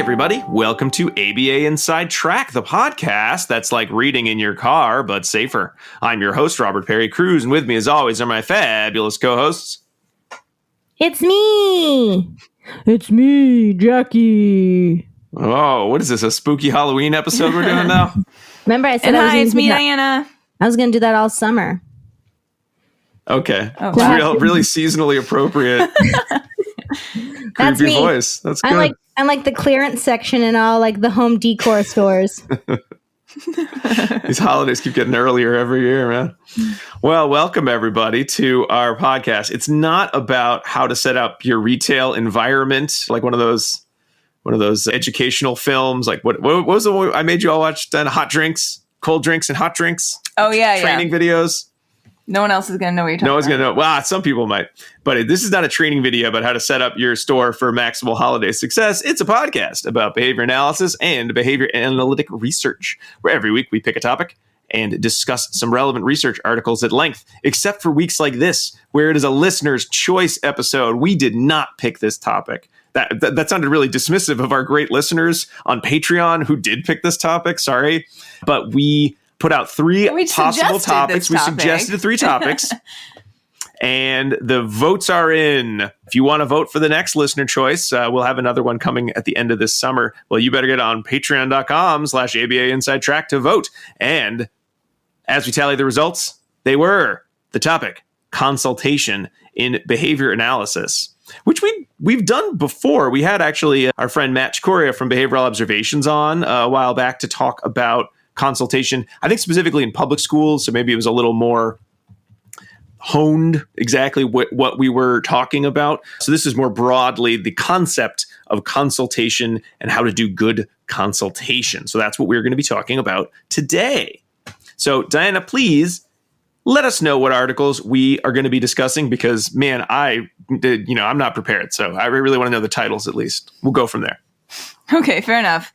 everybody. Welcome to ABA Inside Track, the podcast that's like reading in your car, but safer. I'm your host, Robert Perry Cruz, and with me, as always, are my fabulous co-hosts. It's me. It's me, Jackie. Oh, what is this, a spooky Halloween episode we're doing now? Remember I said hi, it's me, Diana. I was going to do that all summer. Okay. Oh, it's really seasonally appropriate. That's creepy me. Voice. That's good. I'm like the clearance section in all like the home decor stores. These holidays keep getting earlier every year, man. Well, welcome everybody to our podcast. It's not about how to set up your retail environment, like one of those educational films. Like what was the one I made you all watch? Hot drinks, cold drinks, and hot drinks. Oh yeah, training videos. No one else is going to know what you're talking about. No one's going to know. Well, some people might. But this is not a training video about how to set up your store for maximal holiday success. It's a podcast about behavior analysis and behavior analytic research, where every week we pick a topic and discuss some relevant research articles at length, except for weeks like this, where it is a listener's choice episode. We did not pick this topic. That sounded really dismissive of our great listeners on Patreon who did pick this topic. Sorry. But we put out three possible topics. We suggested three topics. And the votes are in. If you want to vote for the next listener choice, we'll have another one coming at the end of this summer. Well, you better get on patreon.com/ABA Inside Track to vote. And as we tally the results, they were the topic, consultation in behavior analysis, which we've done before. We had actually our friend Matt Chicoria from Behavioral Observations on a while back to talk about consultation, I think specifically in public schools. So maybe it was a little more honed exactly what we were talking about. So this is more broadly the concept of consultation and how to do good consultation. So that's what we're going to be talking about today. So Diana, please let us know what articles we are going to be discussing, because man, I'm not prepared. So I really want to know the titles at least. We'll go from there. Okay, fair enough.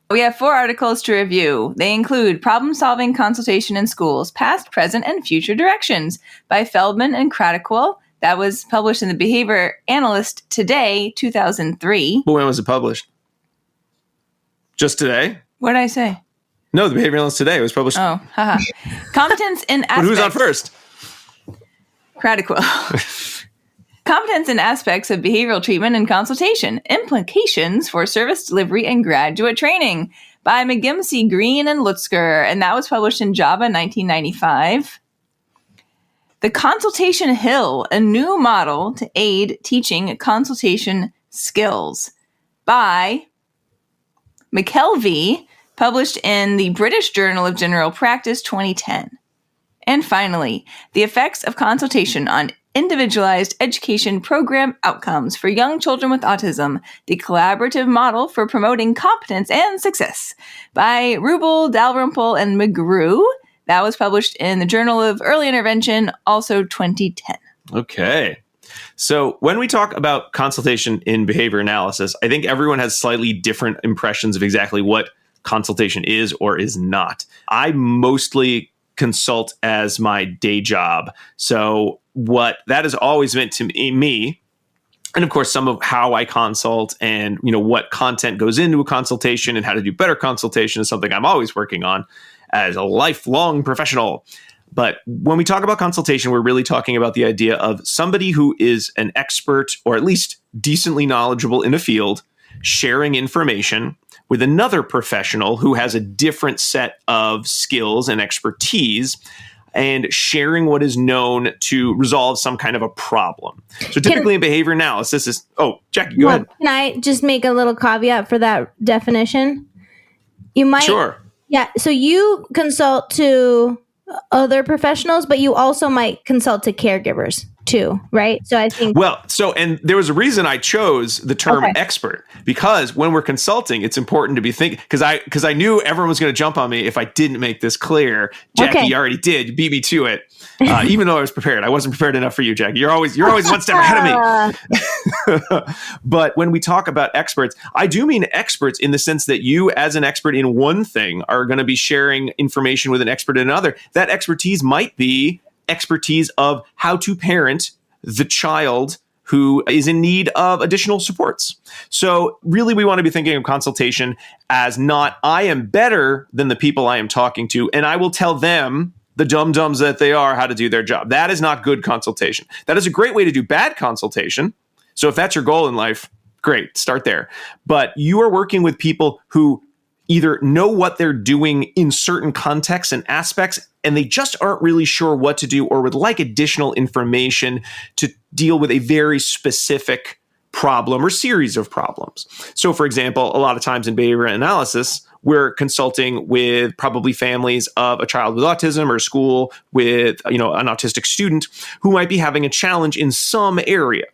We have 4 articles to review. They include Problem-Solving Consultation in Schools, Past, Present, and Future Directions by Feldman and Kratikwil. That was published in the Behavior Analyst Today, 2003. But when was it published? Just today? What did I say? No, the Behavior Analyst Today was published. Oh, haha. Competence in aspects. But who's on first? Kratikwil. Competence in aspects of behavioral treatment and consultation. Implications for service delivery and graduate training by McGimsey, Green, and Lutzker. And that was published in Java 1995. The Consultation Hill, a new model to aid teaching consultation skills by McKelvey, published in the British Journal of General Practice 2010. And finally, the effects of consultation on individualized education program outcomes for young children with autism, the collaborative model for promoting competence and success by Rubel, Dalrymple, and McGrew. That was published in the Journal of Early Intervention, also 2010. Okay. So when we talk about consultation in behavior analysis, I think everyone has slightly different impressions of exactly what consultation is or is not. I mostly consult as my day job. So what that has always meant to me, and of course some of how I consult and what content goes into a consultation and how to do better consultation is something I'm always working on as a lifelong professional. But when we talk about consultation, we're really talking about the idea of somebody who is an expert or at least decently knowledgeable in a field, sharing information with another professional who has a different set of skills and expertise, and sharing what is known to resolve some kind of a problem. So typically in behavior analysis is, Jackie, go ahead. Can I just make a little caveat for that definition? You might. Sure. Yeah. So you consult to other professionals, but you also might consult to caregivers too, right? So I think... and there was a reason I chose the term expert, because when we're consulting, it's important to be thinking, because I knew everyone was going to jump on me if I didn't make this clear. Jackie, you already did. You beat me to it. Even though I was prepared. I wasn't prepared enough for you, Jackie. You're always one step ahead of me. But when we talk about experts, I do mean experts in the sense that you, as an expert in one thing, are going to be sharing information with an expert in another. That expertise might be expertise of how to parent the child who is in need of additional supports. So really, we want to be thinking of consultation as not, I am better than the people I am talking to, and I will tell them, the dum-dums that they are, how to do their job. That is not good consultation. That is a great way to do bad consultation. So if that's your goal in life, great, start there. But you are working with people who either know what they're doing in certain contexts and aspects, and they just aren't really sure what to do or would like additional information to deal with a very specific problem or series of problems. So for example, a lot of times in behavioral analysis, we're consulting with probably families of a child with autism or a school with, an autistic student who might be having a challenge in some area.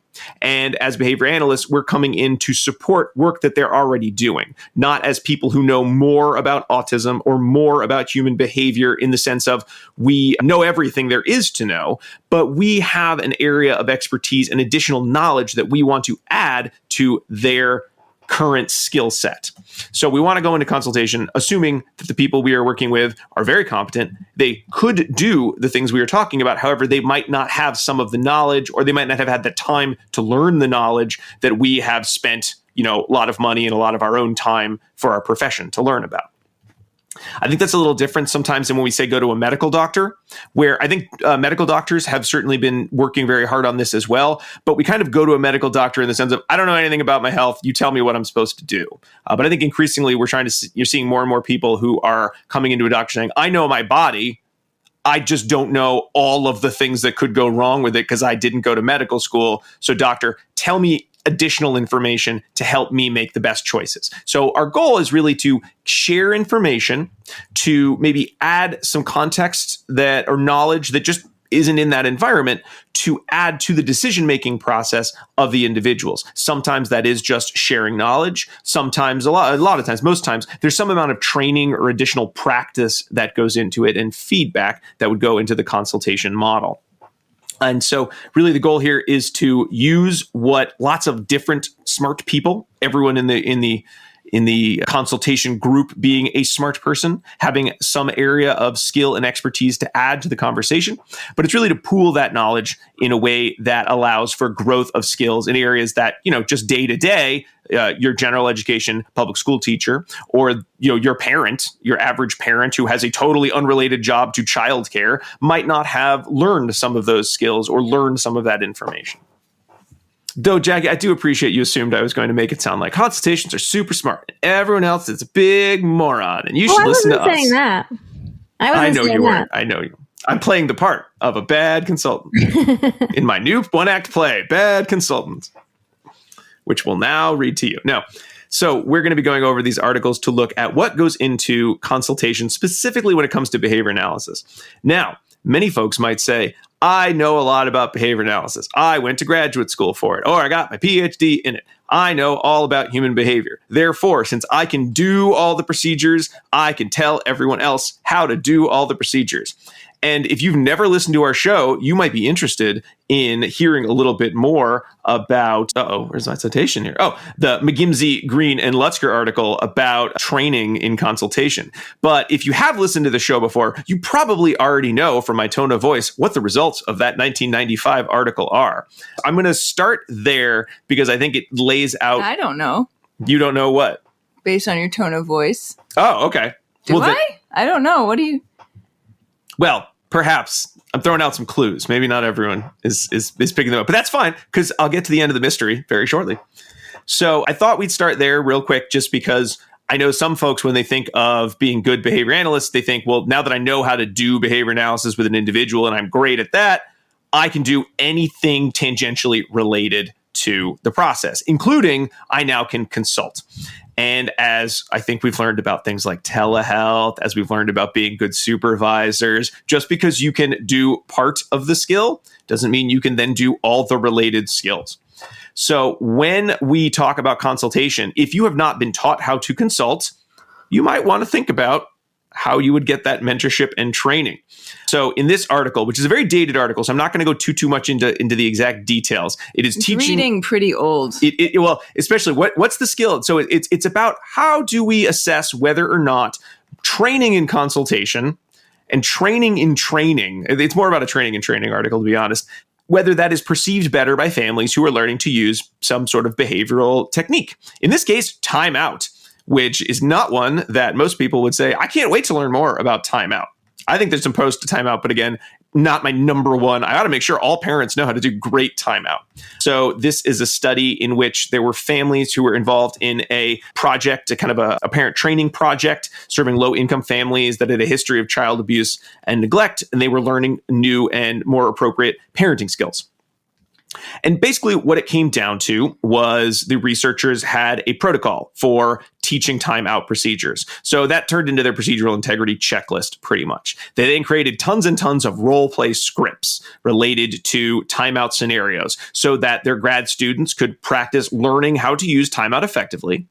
And as behavior analysts, we're coming in to support work that they're already doing, not as people who know more about autism or more about human behavior in the sense of we know everything there is to know, but we have an area of expertise and additional knowledge that we want to add to their current skill set. So we want to go into consultation assuming that the people we are working with are very competent. They could do the things we are talking about. However, they might not have some of the knowledge, or they might not have had the time to learn the knowledge that we have spent, a lot of money and a lot of our own time for our profession to learn about. I think that's a little different sometimes than when we say go to a medical doctor, where I think medical doctors have certainly been working very hard on this as well. But we kind of go to a medical doctor in the sense of, I don't know anything about my health. You tell me what I'm supposed to do. But I think increasingly you're seeing more and more people who are coming into a doctor saying, I know my body. I just don't know all of the things that could go wrong with it because I didn't go to medical school. So doctor, tell me additional information to help me make the best choices. So our goal is really to share information, to maybe add some context that or knowledge that just isn't in that environment, to add to the decision-making process of the individuals. Sometimes that is just sharing knowledge. Sometimes, a lot of times, most times, there's some amount of training or additional practice that goes into it and feedback that would go into the consultation model. And so really the goal here is to use what lots of different smart people, everyone in the consultation group being a smart person, having some area of skill and expertise to add to the conversation. But it's really to pool that knowledge in a way that allows for growth of skills in areas that, just day to day, your general education public school teacher or, your parent, your average parent who has a totally unrelated job to childcare might not have learned some of those skills or learned some of that information. Though, Jackie, I do appreciate you assumed I was going to make it sound like consultations are super smart and everyone else is a big moron and you should listen to us. I wasn't saying that. I know you weren't. I know you. I'm playing the part of a bad consultant in my new one-act play, Bad Consultant, which will now read to you. No. So we're going to be going over these articles to look at what goes into consultation, specifically when it comes to behavior analysis. Now, many folks might say, I know a lot about behavior analysis. I went to graduate school for it, or I got my PhD in it. I know all about human behavior. Therefore, since I can do all the procedures, I can tell everyone else how to do all the procedures. And if you've never listened to our show, you might be interested in hearing a little bit more about, where's my citation here? Oh, the McGimsey, Green, and Lutzker article about training in consultation. But if you have listened to the show before, you probably already know from my tone of voice what the results of that 1995 article are. I'm going to start there because I think it lays out. I don't know. You don't know what? Based on your tone of voice. Oh, okay. Do I? I don't know. What do you... Well, perhaps I'm throwing out some clues. Maybe not everyone is picking them up, but that's fine because I'll get to the end of the mystery very shortly. So I thought we'd start there real quick just because I know some folks, when they think of being good behavior analysts, they think, well, now that I know how to do behavior analysis with an individual and I'm great at that, I can do anything tangentially related to the process, including I now can consult. And as I think we've learned about things like telehealth, as we've learned about being good supervisors, just because you can do part of the skill doesn't mean you can then do all the related skills. So when we talk about consultation, if you have not been taught how to consult, you might want to think about how you would get that mentorship and training. So in this article, which is a very dated article, so I'm not going to go too much into the exact details. It is teaching. Reading pretty old. Well, especially what's the skill? So it's about how do we assess whether or not training in consultation and training in training. It's more about a training in training article, to be honest. whether that is perceived better by families who are learning to use some sort of behavioral technique. In this case, timeout, which is not one that most people would say, I can't wait to learn more about timeout. I think there's some pros to timeout, but again, not my number one. I ought to make sure all parents know how to do great timeout. So this is a study in which there were families who were involved in a project, a kind of a parent training project, serving low-income families that had a history of child abuse and neglect, and they were learning new and more appropriate parenting skills. And basically what it came down to was the researchers had a protocol for teaching timeout procedures. So that turned into their procedural integrity checklist pretty much. They then created tons and tons of role play scripts related to timeout scenarios so that their grad students could practice learning how to use timeout effectively,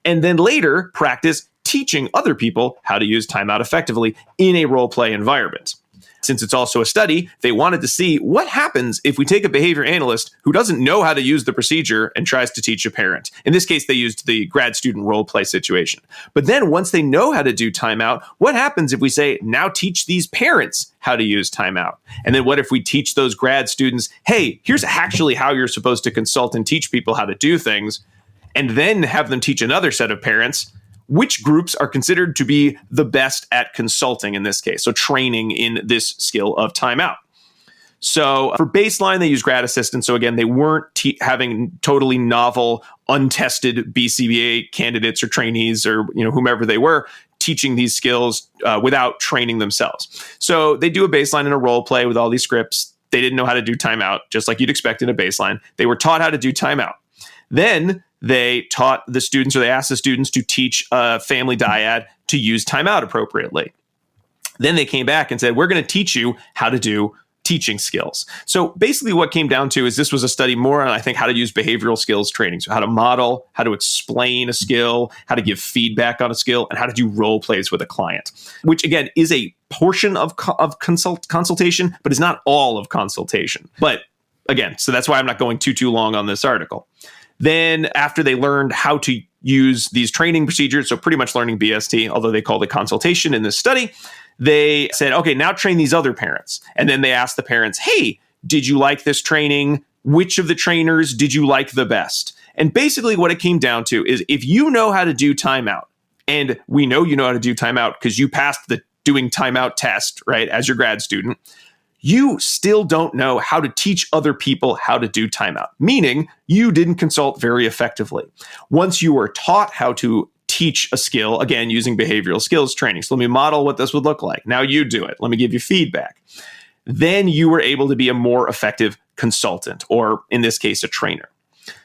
and then later practice teaching other people how to use timeout effectively in a role play environment. Since it's also a study, they wanted to see what happens if we take a behavior analyst who doesn't know how to use the procedure and tries to teach a parent. In this case, they used the grad student role play situation. But then once they know how to do timeout, what happens if we say, now teach these parents how to use timeout? And then what if we teach those grad students, hey, here's actually how you're supposed to consult and teach people how to do things, and then have them teach another set of parents which groups are considered to be the best at consulting in this case, so training in this skill of timeout. So for baseline, they use grad assistants. So again, they weren't having totally novel, untested BCBA candidates or trainees or whomever they were teaching these skills without training themselves. So they do a baseline in a role play with all these scripts. They didn't know how to do timeout, just like you'd expect in a baseline. They were taught how to do timeout. Then they taught the students, or they asked the students to teach a family dyad to use timeout appropriately. Then they came back and said, we're going to teach you how to do teaching skills. So basically what came down to is this was a study more on, I think, how to use behavioral skills training. So how to model, how to explain a skill, how to give feedback on a skill, and how to do role plays with a client, which again is a portion of consultation, but is not all of consultation. But again, so that's why I'm not going too long on this article. Then after they learned how to use these training procedures, so pretty much learning BST, although they called it consultation in this study, they said, okay, now train these other parents. And then they asked the parents, hey, did you like this training? Which of the trainers did you like the best? And basically what it came down to is if you know how to do timeout, and we know you know how to do timeout because you passed the doing timeout test, right, as your grad student, you still don't know how to teach other people how to do timeout, meaning you didn't consult very effectively. Once you were taught how to teach a skill, again, using behavioral skills training. So let me model what this would look like. Now you do it. Let me give you feedback. Then you were able to be a more effective consultant, or in this case, a trainer.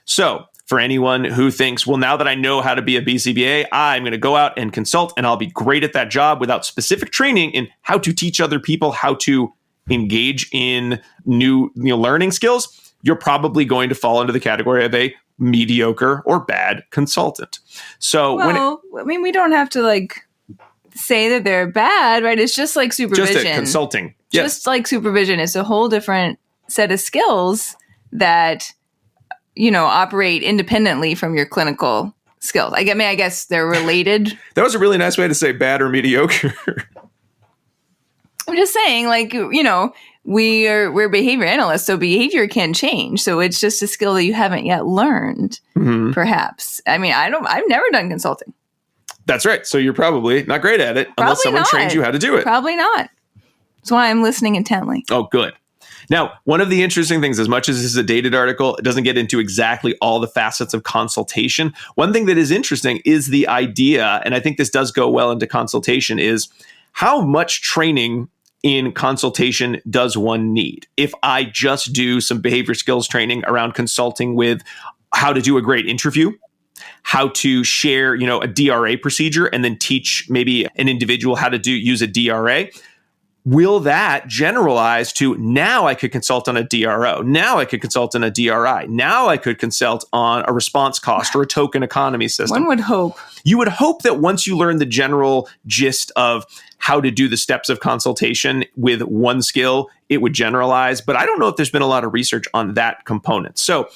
So for anyone who thinks, well, now that I know how to be a BCBA, I'm going to go out and consult and I'll be great at that job without specific training in how to teach other people how to engage in new learning skills, you're probably going to fall into the category of a mediocre or bad consultant. So we don't have to say that they're bad, right? It's just like supervision. Just consulting. Yes. Just like supervision. It's a whole different set of skills that, operate independently from your clinical skills. I guess they're related. That was a really nice way to say bad or mediocre. I'm just saying, we're behavior analysts, so behavior can change. So it's just a skill that you haven't yet learned, perhaps. I've never done consulting. That's right. So you're probably not great at it unless someone trains you how to do it. Probably not. That's why I'm listening intently. Oh, good. Now, one of the interesting things, as much as this is a dated article, it doesn't get into exactly all the facets of consultation. One thing that is interesting is the idea, and I think this does go well into consultation, is how much training in consultation does one need? If I just do some behavior skills training around consulting with how to do a great interview, how to share, a DRA procedure, and then teach maybe an individual how to use a DRA, will that generalize to now I could consult on a DRO, now I could consult on a DRI, now I could consult on a response cost or a token economy system? One would hope. You would hope that once you learn the general gist of how to do the steps of consultation with one skill, it would generalize. But I don't know if there's been a lot of research on that component. So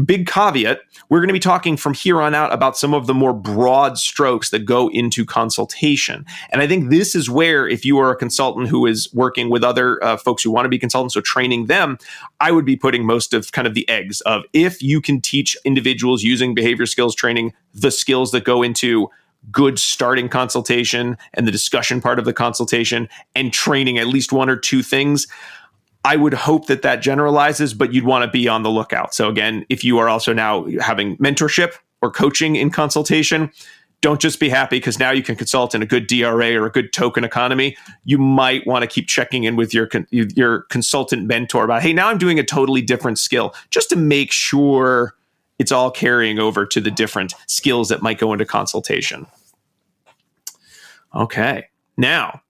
big caveat, we're going to be talking from here on out about some of the more broad strokes that go into consultation. And I think this is where, if you are a consultant who is working with other folks who want to be consultants, so training them, I would be putting most of kind of the eggs of, if you can teach individuals using behavior skills training the skills that go into good starting consultation and the discussion part of the consultation, and training at least one or two things, I would hope that that generalizes, but you'd want to be on the lookout. So again, if you are also now having mentorship or coaching in consultation, don't just be happy because now you can consult in a good DRA or a good token economy. You might want to keep checking in with your consultant mentor about, hey, now I'm doing a totally different skill, just to make sure it's all carrying over to the different skills that might go into consultation. Okay, now,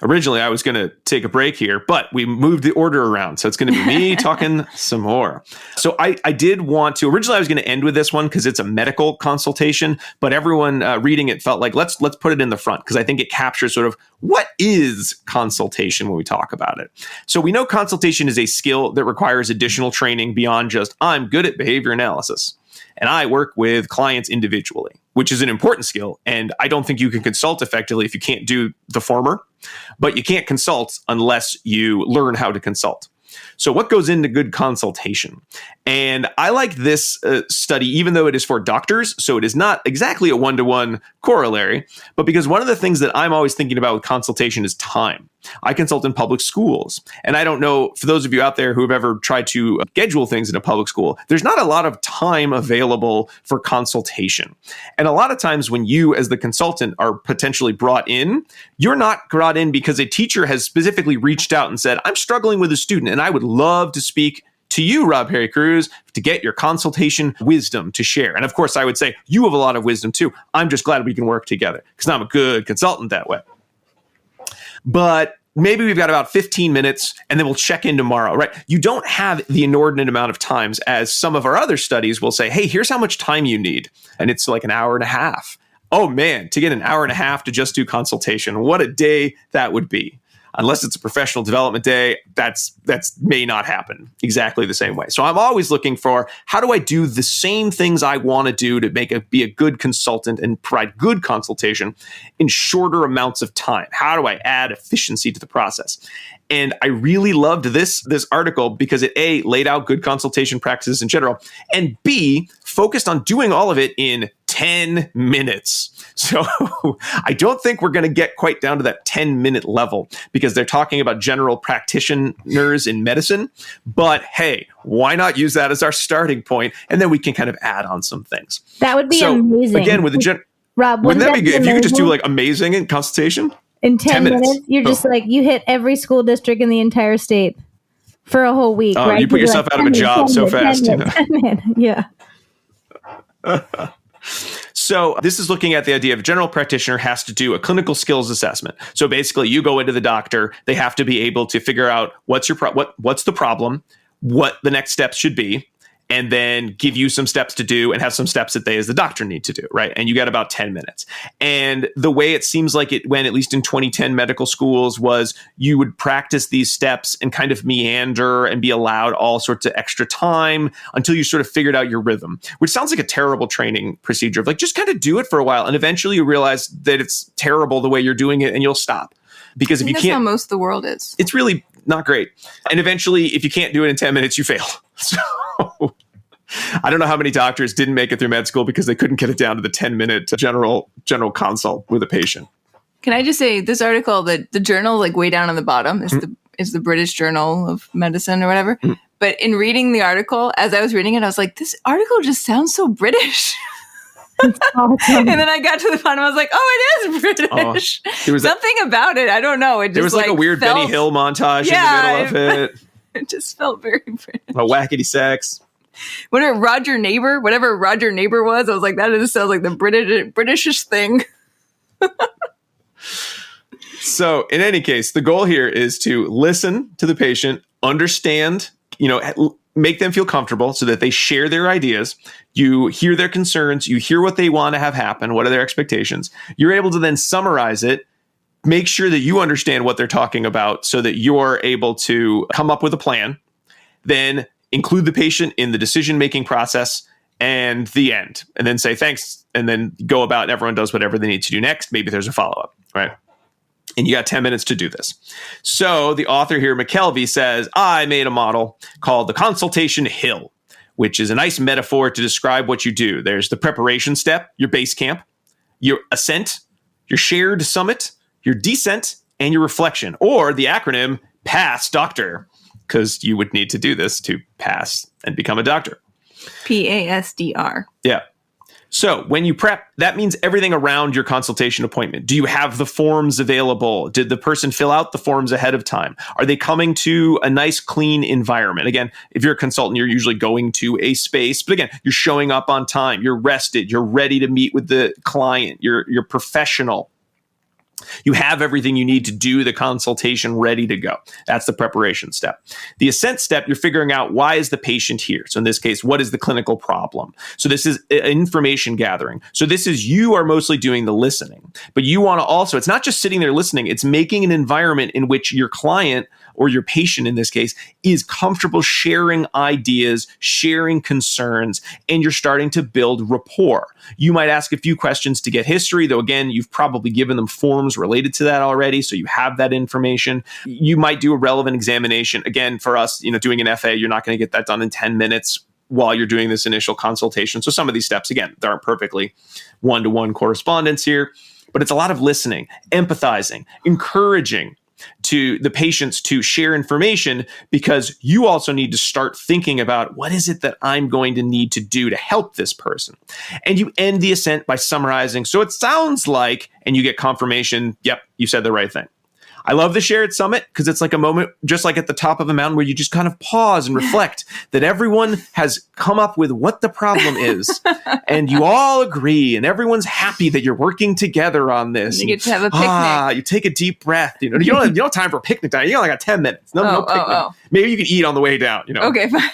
originally, I was going to take a break here, but we moved the order around. So it's going to be me talking some more. So I did want to, originally I was going to end with this one because it's a medical consultation, but everyone reading it felt like, let's put it in the front, because I think it captures sort of what is consultation when we talk about it. So we know consultation is a skill that requires additional training beyond just, I'm good at behavior analysis and I work with clients individually, which is an important skill. And I don't think you can consult effectively if you can't do the former, but you can't consult unless you learn how to consult. So what goes into good consultation? And I like this study, even though it is for doctors, so it is not exactly a one-to-one corollary, but because one of the things that I'm always thinking about with consultation is time. I consult in public schools, and I don't know, for those of you out there who have ever tried to schedule things in a public school, there's not a lot of time available for consultation. And a lot of times when you, as the consultant, are potentially brought in, you're not brought in because a teacher has specifically reached out and said, I'm struggling with a student, and I would love to speak to you, Rob Harry Cruz, to get your consultation wisdom to share. And of course, I would say, you have a lot of wisdom too. I'm just glad we can work together because I'm a good consultant that way. But maybe we've got about 15 minutes and then we'll check in tomorrow, right? You don't have the inordinate amount of times as some of our other studies will say, hey, here's how much time you need. And it's like an hour and a half. Oh man, to get an hour and a half to just do consultation, what a day that would be. Unless it's a professional development day, that's may not happen exactly the same way. So I'm always looking for, how do I do the same things I want to do to be a good consultant and provide good consultation in shorter amounts of time? How do I add efficiency to the process? And I really loved this article because it A, laid out good consultation practices in general, and B, focused on doing all of it in 10 minutes. So I don't think we're going to get quite down to that 10-minute level because they're talking about general practitioners in medicine. But hey, why not use that as our starting point? And then we can kind of add on some things. That would be amazing. Again, with the Rob, wouldn't that be good? If you could just do like amazing in consultation? In 10 minutes, you're just like, you hit every school district in the entire state for a whole week. Oh, right? you put yourself out of a job so fast. 10 minutes, yeah. So this is looking at the idea of a general practitioner has to do a clinical skills assessment. So basically, you go into the doctor, they have to be able to figure out what's the problem, what the next steps should be, and then give you some steps to do and have some steps that they as the doctor need to do, right? And you got about 10 minutes. And the way it seems like it went, at least in 2010 medical schools, was you would practice these steps and kind of meander and be allowed all sorts of extra time until you sort of figured out your rhythm, which sounds like a terrible training procedure of like, just kind of do it for a while. And eventually you realize that it's terrible the way you're doing it and you'll stop. Because if you can't, that's how most of the world is. It's really not great. And eventually, if you can't do it in 10 minutes, you fail. So I don't know how many doctors didn't make it through med school because they couldn't get it down to the 10-minute general consult with a patient. Can I just say this article, that the journal, like way down on the bottom, is the British Journal of Medicine or whatever. Mm. But in reading the article, as I was reading it, I was like, this article just sounds so British. Awesome. And then I got to the bottom, I was like, oh, it is British. There was something about it. I don't know. It just, there was like a weird Benny Hill montage in the middle of it. It just felt very British. A wackety sex. Whatever Roger Neighbor was, I was like, that just sounds like the Britishish thing. So in any case, the goal here is to listen to the patient, understand, make them feel comfortable so that they share their ideas. You hear their concerns. You hear what they want to have happen. What are their expectations? You're able to then summarize it, make sure that you understand what they're talking about so that you're able to come up with a plan. Then include the patient in the decision-making process, and the end. And then say thanks, and then go about and everyone does whatever they need to do next. Maybe there's a follow-up, right? And you got 10 minutes to do this. So the author here, McKelvey, says, I made a model called the Consultation Hill, which is a nice metaphor to describe what you do. There's the preparation step, your base camp, your ascent, your shared summit, your descent, and your reflection, or the acronym PASS Doctor, because you would need to do this to pass and become a doctor. PASDR. Yeah. So when you prep, that means everything around your consultation appointment. Do you have the forms available? Did the person fill out the forms ahead of time? Are they coming to a nice, clean environment? Again, if you're a consultant, you're usually going to a space. But again, you're showing up on time. You're rested. You're ready to meet with the client. You're professional. You have everything you need to do the consultation ready to go. That's the preparation step. The ascent step, you're figuring out why is the patient here? So in this case, what is the clinical problem? So this is information gathering. So this is you are mostly doing the listening, but you want to also, it's not just sitting there listening, it's making an environment in which your client or your patient in this case is comfortable sharing ideas, sharing concerns, and you're starting to build rapport. You might ask a few questions to get history, though again, you've probably given them forms related to that already, so you have that information. You might do a relevant examination. Again, for us, doing an FA, you're not going to get that done in 10 minutes while you're doing this initial consultation. So some of these steps, again, there aren't perfectly one-to-one correspondence here, but it's a lot of listening, empathizing, encouraging to the patients to share information, because you also need to start thinking about what is it that I'm going to need to do to help this person. And you end the ascent by summarizing. So it sounds like, and you get confirmation, yep, you said the right thing. I love the shared summit because it's like a moment, just like at the top of a mountain, where you just kind of pause and reflect that everyone has come up with what the problem is, and you all agree, and everyone's happy that you're working together on this. You get to have a picnic. You take a deep breath. You don't have time for a picnic time. You only got 10 minutes. No picnic. Maybe you can eat on the way down. Okay, fine.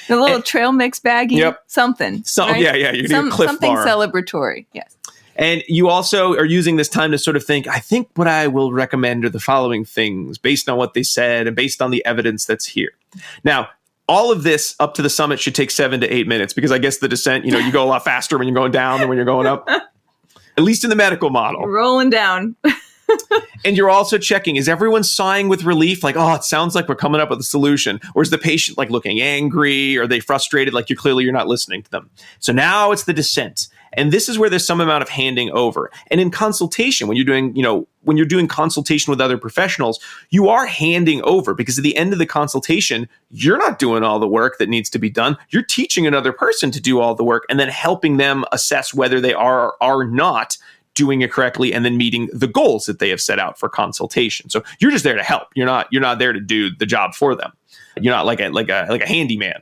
The little trail mix baggie. Yep. Something. Right? Yeah. You need a Cliff something bar. Celebratory. Yes. And you also are using this time to sort of think, I think what I will recommend are the following things based on what they said and based on the evidence that's here. Now, all of this up to the summit should take 7 to 8 minutes, because I guess the descent, you go a lot faster when you're going down than when you're going up, at least in the medical model. You're rolling down. And you're also checking, is everyone sighing with relief? Like, oh, it sounds like we're coming up with a solution. Or is the patient like looking angry? Are they frustrated? Like you're not listening to them. So now it's the descent. And this is where there's some amount of handing over. And in consultation, when you're doing consultation with other professionals, you are handing over, because at the end of the consultation, you're not doing all the work that needs to be done. You're teaching another person to do all the work and then helping them assess whether they are or are not doing it correctly, and then meeting the goals that they have set out for consultation. So you're just there to help. You're not there to do the job for them. You're not like a handyman.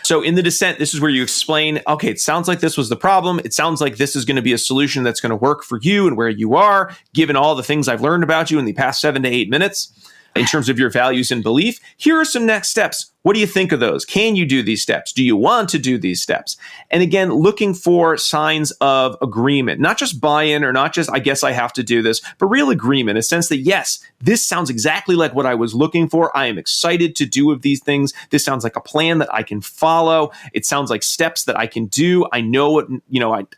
So in the descent, this is where you explain, okay, it sounds like this was the problem. It sounds like this is going to be a solution that's going to work for you and where you are, given all the things I've learned about you in the past 7 to 8 minutes in terms of your values and belief. Here are some next steps. What do you think of those? Can you do these steps? Do you want to do these steps? And again, looking for signs of agreement, not just buy-in or not just, I guess I have to do this, but real agreement, a sense that, yes, this sounds exactly like what I was looking for. I am excited to do of these things. This sounds like a plan that I can follow. It sounds like steps that I can do. I know what,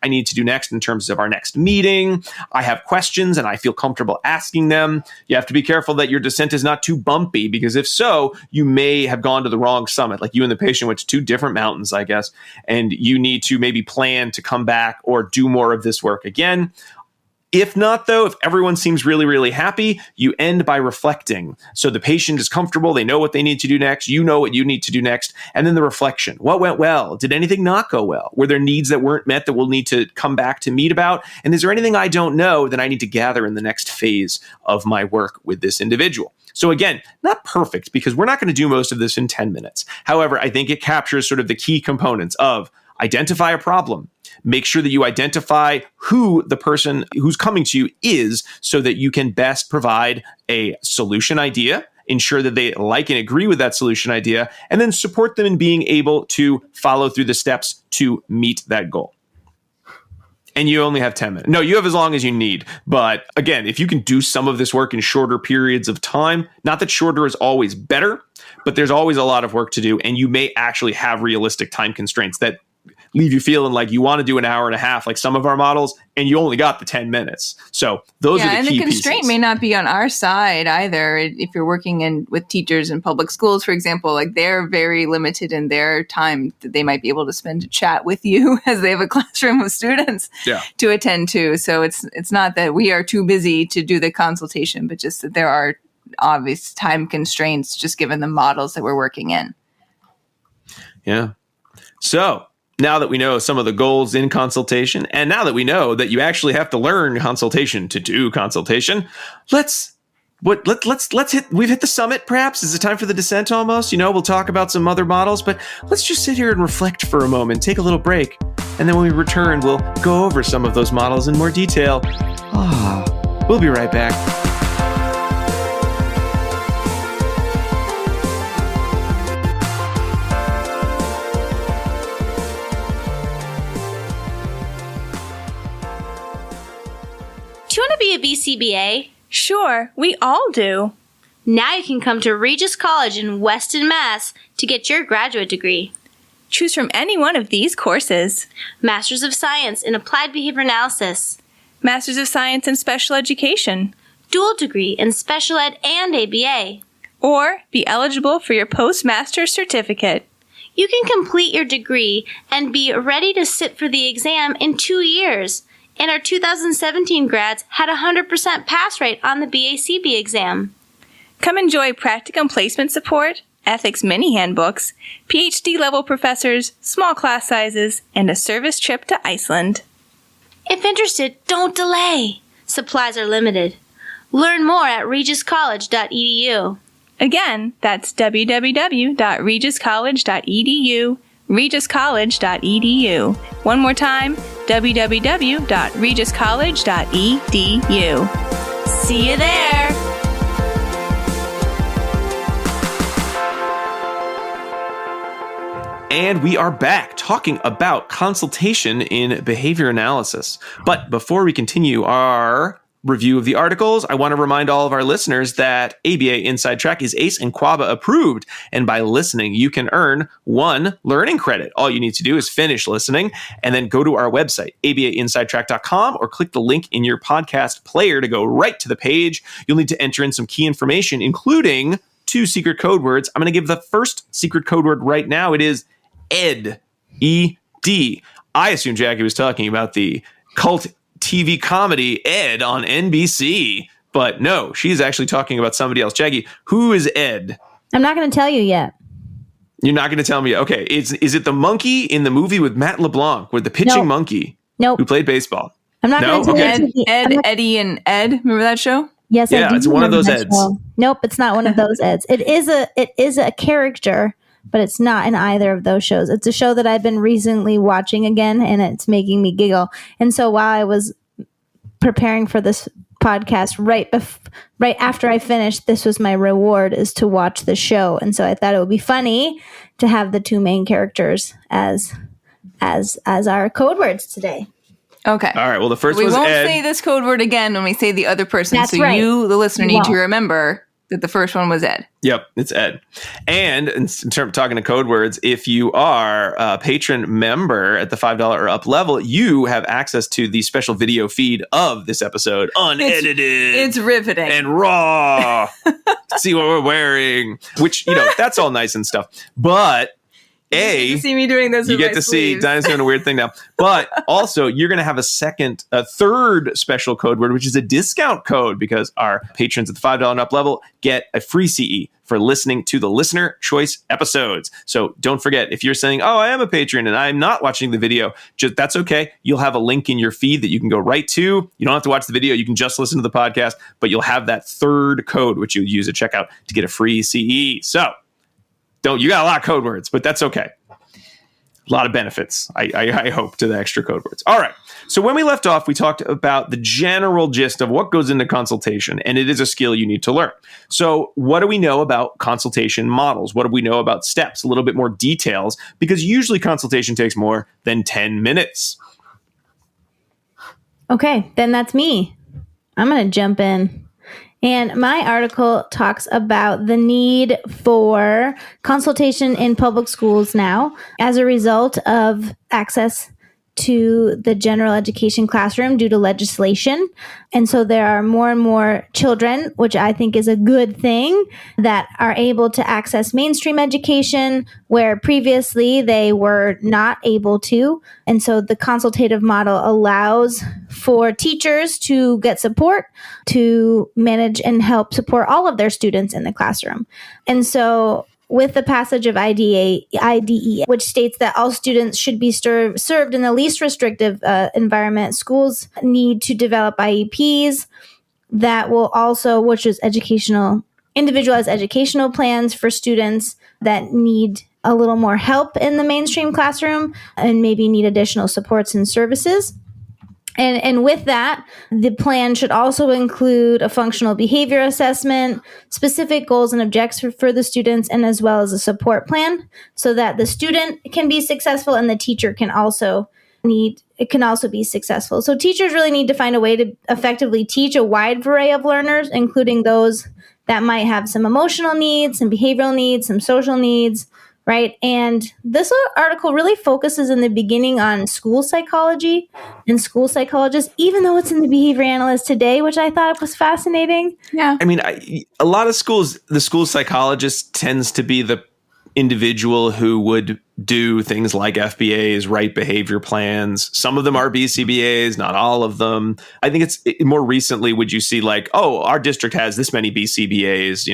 I need to do next in terms of our next meeting. I have questions and I feel comfortable asking them. You have to be careful that your descent is not too bumpy, because if so, you may have gone to the wrong summit. Like you and the patient went to 2 different mountains, I guess, and you need to maybe plan to come back or do more of this work again. If not, though, if everyone seems really, really happy, you end by reflecting. So the patient is comfortable. They know what they need to do next. You know what you need to do next. And then the reflection. What went well? Did anything not go well? Were there needs that weren't met that we'll need to come back to meet about? And is there anything I don't know that I need to gather in the next phase of my work with this individual? So again, not perfect, because we're not going to do most of this in 10 minutes. However, I think it captures sort of the key components of identify a problem. Make sure that you identify who the person who's coming to you is, so that you can best provide a solution idea, ensure that they like and agree with that solution idea, and then support them in being able to follow through the steps to meet that goal. And you only have 10 minutes. No, you have as long as you need. But again, if you can do some of this work in shorter periods of time, not that shorter is always better, but there's always a lot of work to do. And you may actually have realistic time constraints that leave you feeling like you want to do an hour and a half, like some of our models, and you only got the 10 minutes. So those are the key pieces. And the constraint may not be on our side either. If you're working with teachers in public schools, for example, like they're very limited in their time that they might be able to spend to chat with you as they have a classroom of students to attend to. So it's not that we are too busy to do the consultation, but just that there are obvious time constraints just given the models that we're working in. Yeah. So now that we know some of the goals in consultation, and now that we know that you actually have to learn consultation to do consultation, let's hit. We've hit the summit. Perhaps is it time for the descent? Almost. We'll talk about some other models, but let's just sit here and reflect for a moment, take a little break, and then when we return, we'll go over some of those models in more detail. We'll be right back. Do you want to be a BCBA? Sure, we all do. Now you can come to Regis College in Weston, Mass. to get your graduate degree. Choose from any one of these courses. Masters of Science in Applied Behavior Analysis. Masters of Science in Special Education. Dual degree in Special Ed and ABA. Or be eligible for your postmaster's certificate. You can complete your degree and be ready to sit for the exam in 2 years. And our 2017 grads had a 100% pass rate on the BACB exam. Come enjoy practicum placement support, ethics mini handbooks, PhD-level professors, small class sizes, and a service trip to Iceland. If interested, don't delay. Supplies are limited. Learn more at regiscollege.edu. Again, that's www.regiscollege.edu, regiscollege.edu. One more time, www.regiscollege.edu. See you there! And we are back talking about consultation in behavior analysis. But before we continue our review of the articles, I want to remind all of our listeners that ABA Inside Track is ACE and QABA approved. And by listening, you can earn 1 learning credit. All you need to do is finish listening and then go to our website, abainsidetrack.com, or click the link in your podcast player to go right to the page. You'll need to enter in some key information, including 2 secret code words. I'm going to give the first secret code word right now. It is ED. E-D. I assume Jackie was talking about the cult TV comedy Ed on NBC, but no, she's actually talking about somebody else. Jackie, who is Ed? I'm not going to tell you yet. You're not going to tell me? Okay, is it the monkey in the movie with Matt LeBlanc, with the pitching monkey who played baseball? I'm not going to tell you. Eddie and Ed, remember that show? Yes, yeah, it's one of those Eds. Show. Nope, it's not one of those Eds. It is a character, but it's not in either of those shows. It's a show that I've been recently watching again, and it's making me giggle. And so while I was preparing for this podcast, right after I finished, this was my reward, is to watch the show. And so I thought it would be funny to have the 2 main characters as our code words today. Okay. All right. Well, the first we was Ed. We won't say this code word again when we say the other person. That's so right. You, the listener, need to remember that the first one was Ed. Yep, it's Ed. And in terms of talking to code words, if you are a patron member at the $5 or up level, you have access to the special video feed of this episode, unedited. It's riveting. And raw. See what we're wearing, which, that's all nice and stuff. But you get to see me doing this. You get to see Dinah's doing a weird thing now. But also, you're going to have a third special code word, which is a discount code, because our patrons at the $5 and up level get a free CE for listening to the listener choice episodes. So don't forget, if you're saying, "Oh, I am a patron and I'm not watching the video," that's okay. You'll have a link in your feed that you can go right to. You don't have to watch the video. You can just listen to the podcast, but you'll have that third code, which you'll use at checkout to get a free CE. So you got a lot of code words, but that's okay. A lot of benefits, I hope, to the extra code words. All right. So when we left off, we talked about the general gist of what goes into consultation, and it is a skill you need to learn. So what do we know about consultation models? What do we know about steps? A little bit more details, because usually consultation takes more than 10 minutes. Okay, then that's me. I'm going to jump in. And my article talks about the need for consultation in public schools now as a result of access to the general education classroom due to legislation. And so there are more and more children, which I think is a good thing, that are able to access mainstream education where previously they were not able to. And so the consultative model allows for teachers to get support to manage and help support all of their students in the classroom. And so with the passage of IDE, which states that all students should be served in the least restrictive environment, schools need to develop IEPs that will also, which is individualized educational plans for students that need a little more help in the mainstream classroom and maybe need additional supports and services. And with that, the plan should also include a functional behavior assessment, specific goals and objectives for the students, and as well as a support plan so that the student can be successful and the teacher can also be successful. So teachers really need to find a way to effectively teach a wide array of learners, including those that might have some emotional needs, some behavioral needs, some social needs, right? And this article really focuses in the beginning on school psychology and school psychologists, even though it's in the behavior analyst today, which I thought was fascinating. Yeah. I mean, a lot of schools, the school psychologist tends to be the individual who would do things like FBAs, write behavior plans. Some of them are BCBAs, not all of them. I think it's more recently, would you see like, oh, our district has this many BCBAs,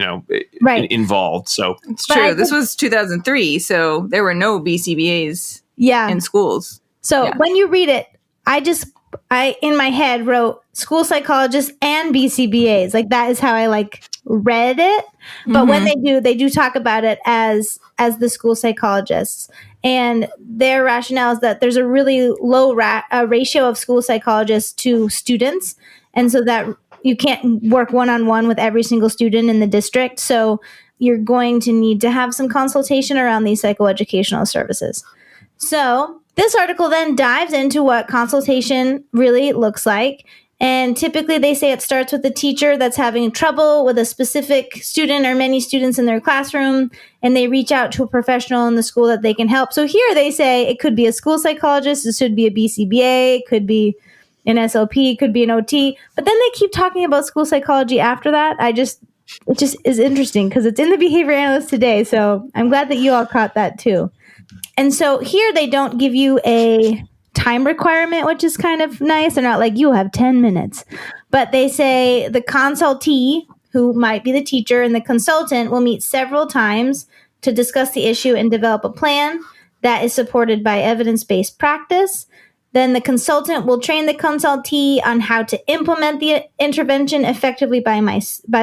involved. So it's true. This was 2003. So there were no BCBAs in schools. So when you read it, I in my head wrote school psychologists and BCBAs. Like that is how I read it. But when they do talk about it as the school psychologists, and their rationale is that there's a really low ratio of school psychologists to students. And so that you can't work one-on-one with every single student in the district. So you're going to need to have some consultation around these psychoeducational services. So this article then dives into what consultation really looks like. And typically they say it starts with a teacher that's having trouble with a specific student or many students in their classroom, and they reach out to a professional in the school that they can help. So here they say it could be a school psychologist, it should be a BCBA, it could be an SLP, it could be an OT. But then they keep talking about school psychology after that. It just is interesting because it's in the behavior analyst today. So I'm glad that you all caught that too. And so here they don't give you a time requirement, which is kind of nice. They're not like, you have 10 minutes. But they say the consultee, who might be the teacher, and the consultant will meet several times to discuss the issue and develop a plan that is supported by evidence-based practice. Then the consultant will train the consultee on how to implement the intervention effectively by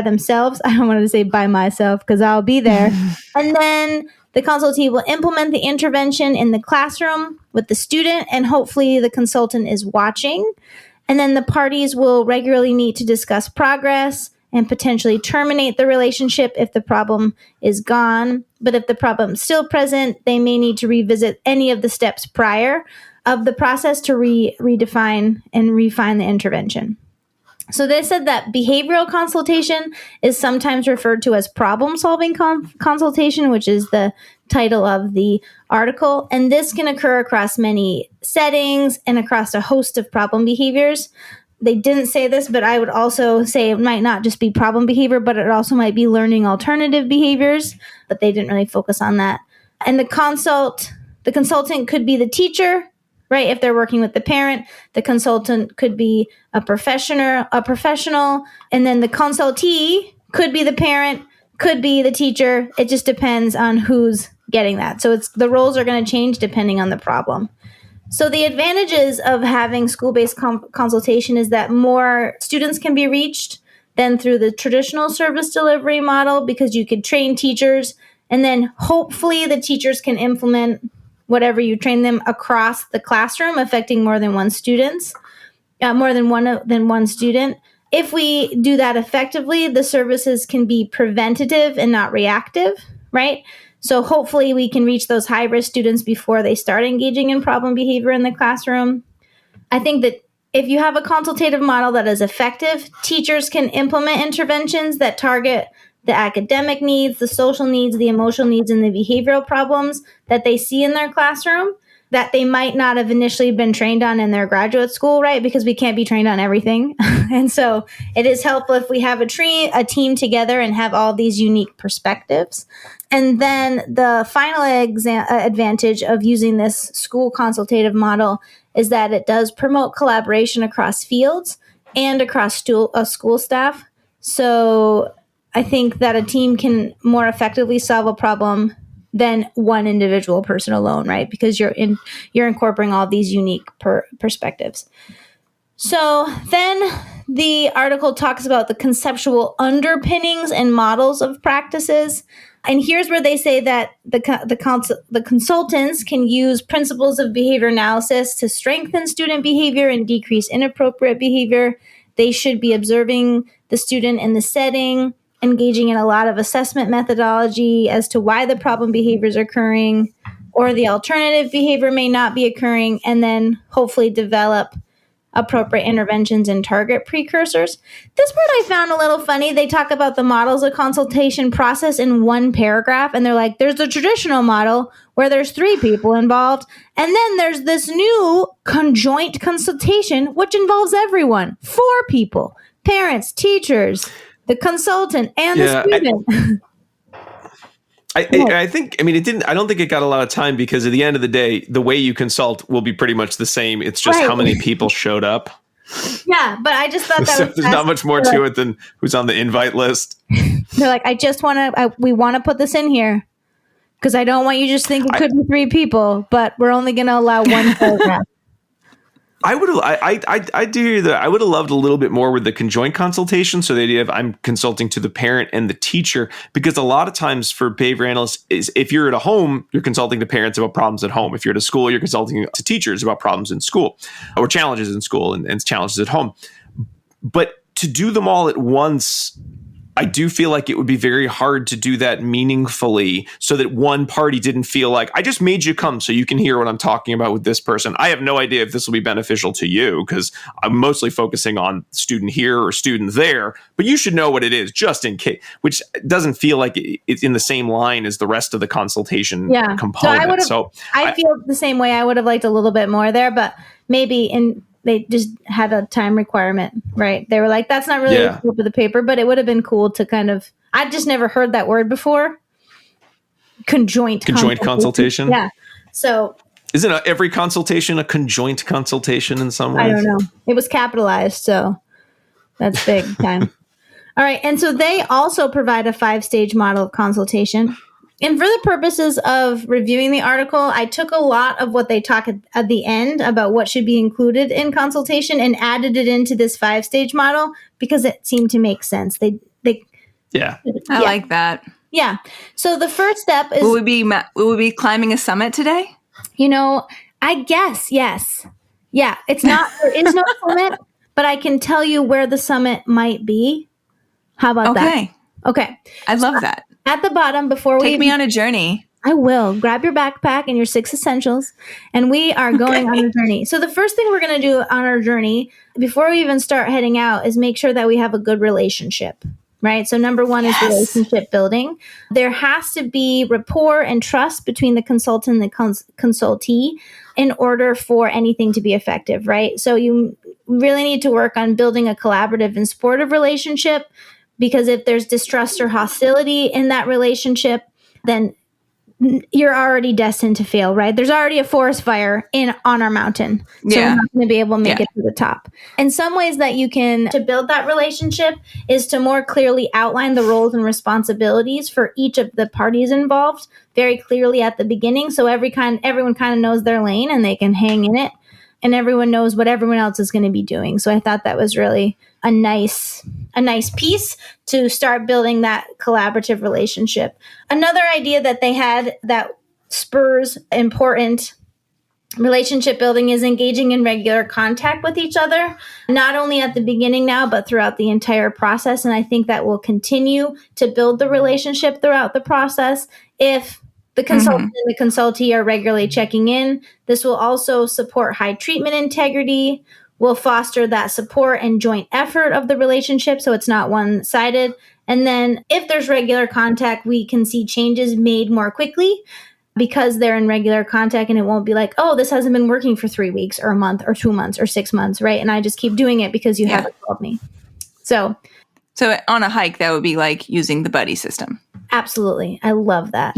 themselves. I don't want to say by myself because I'll be there. And then the consultee will implement the intervention in the classroom with the student, and hopefully the consultant is watching. And then the parties will regularly meet to discuss progress and potentially terminate the relationship if the problem is gone. But if the problem is still present, they may need to revisit any of the steps prior of the process to redefine and refine the intervention. So they said that behavioral consultation is sometimes referred to as problem-solving consultation, which is the title of the article. And this can occur across many settings and across a host of problem behaviors. They didn't say this, but I would also say it might not just be problem behavior, but it also might be learning alternative behaviors, but they didn't really focus on that. And the consultant could be the teacher, right? If they're working with the parent, the consultant could be a professional, and then the consultee could be the parent, could be the teacher. It just depends on who's getting that. So the roles are going to change depending on the problem. So the advantages of having school-based consultation is that more students can be reached than through the traditional service delivery model, because you could train teachers, and then hopefully the teachers can implement whatever you train them across the classroom, affecting more than one student. If we do that effectively, the services can be preventative and not reactive, right? So hopefully we can reach those high-risk students before they start engaging in problem behavior in the classroom. I think that if you have a consultative model that is effective, teachers can implement interventions that target the academic needs, the social needs, the emotional needs, and the behavioral problems that they see in their classroom that they might not have initially been trained on in their graduate school, right? Because we can't be trained on everything. And so it is helpful if we have a team together and have all these unique perspectives. And then the final advantage of using this school consultative model is that it does promote collaboration across fields and across school staff. So I think that a team can more effectively solve a problem than one individual person alone, right? Because you're incorporating all these unique perspectives. So then the article talks about the conceptual underpinnings and models of practices. And here's where they say that the consultants can use principles of behavior analysis to strengthen student behavior and decrease inappropriate behavior. They should be observing the student in the setting, engaging in a lot of assessment methodology as to why the problem behaviors are occurring or the alternative behavior may not be occurring, and then hopefully develop appropriate interventions and target precursors. This part I found a little funny. They talk about the models of consultation process in one paragraph, and they're like, there's the traditional model where there's 3 people involved, and then there's this new conjoint consultation, which involves everyone, 4 people, parents, teachers, the consultant, and the student. I think, it didn't, I don't think it got a lot of time because at the end of the day, the way you consult will be pretty much the same. It's just how many people showed up. Yeah, but I just thought that so there's not much more to it than who's on the invite list. They're like, we want to put this in here because I don't want you just think it could be 3 people, but we're only going to allow 1 paragraph. I would have loved a little bit more with the conjoint consultation. So the idea of I'm consulting to the parent and the teacher, because a lot of times for behavior analysts is if you're at a home, you're consulting to parents about problems at home. If you're at a school, you're consulting to teachers about problems in school or challenges in school and challenges at home. But to do them all at once, I do feel like it would be very hard to do that meaningfully so that one party didn't feel like, I just made you come so you can hear what I'm talking about with this person. I have no idea if this will be beneficial to you because I'm mostly focusing on student here or student there, but you should know what it is just in case, which doesn't feel like it's in the same line as the rest of the consultation component. I feel the same way. I would have liked a little bit more there, but maybe they just had a time requirement, right? They were like, that's not really the scope of the paper, but it would have been cool to kind of, I'd just never heard that word before. Conjoint consultation. Yeah. So isn't every consultation a conjoint consultation in some way? I don't know. It was capitalized, so that's big time. All right. And so they also provide a 5-stage model of consultation. And for the purposes of reviewing the article, I took a lot of what they talk at the end about what should be included in consultation and added it into this 5-stage model because it seemed to make sense. I like that. Yeah. So the first step is... Will we be climbing a summit today? I guess, yes. Yeah. There is no summit, but I can tell you where the summit might be. How about that? Okay. I love that. At the bottom, Take me on a journey. I will. Grab your backpack and your 6 essentials, and we are going on a journey. So the first thing we're going to do on our journey, before we even start heading out, is make sure that we have a good relationship, right? So number 1 is relationship building. There has to be rapport and trust between the consultant and the consultee in order for anything to be effective, right? So you really need to work on building a collaborative and supportive relationship, because if there's distrust or hostility in that relationship, then you're already destined to fail, right? There's already a forest fire on our mountain. So we're not going to be able to make it to the top. And some ways that you can to build that relationship is to more clearly outline the roles and responsibilities for each of the parties involved very clearly at the beginning. So everyone kind of knows their lane and they can hang in it. And everyone knows what everyone else is going to be doing. So I thought that was really a nice piece to start building that collaborative relationship. Another idea that they had that spurs important relationship building is engaging in regular contact with each other, not only at the beginning now, but throughout the entire process. And I think that will continue to build the relationship throughout the process if the consultant and the consultee are regularly checking in. This will also support high treatment integrity, will foster that support and joint effort of the relationship, so it's not one-sided. And then if there's regular contact, we can see changes made more quickly because they're in regular contact, and it won't be like, oh, this hasn't been working for 3 weeks or a month or 2 months or 6 months, right? And I just keep doing it because you haven't told me. So on a hike, that would be like using the buddy system. Absolutely. I love that.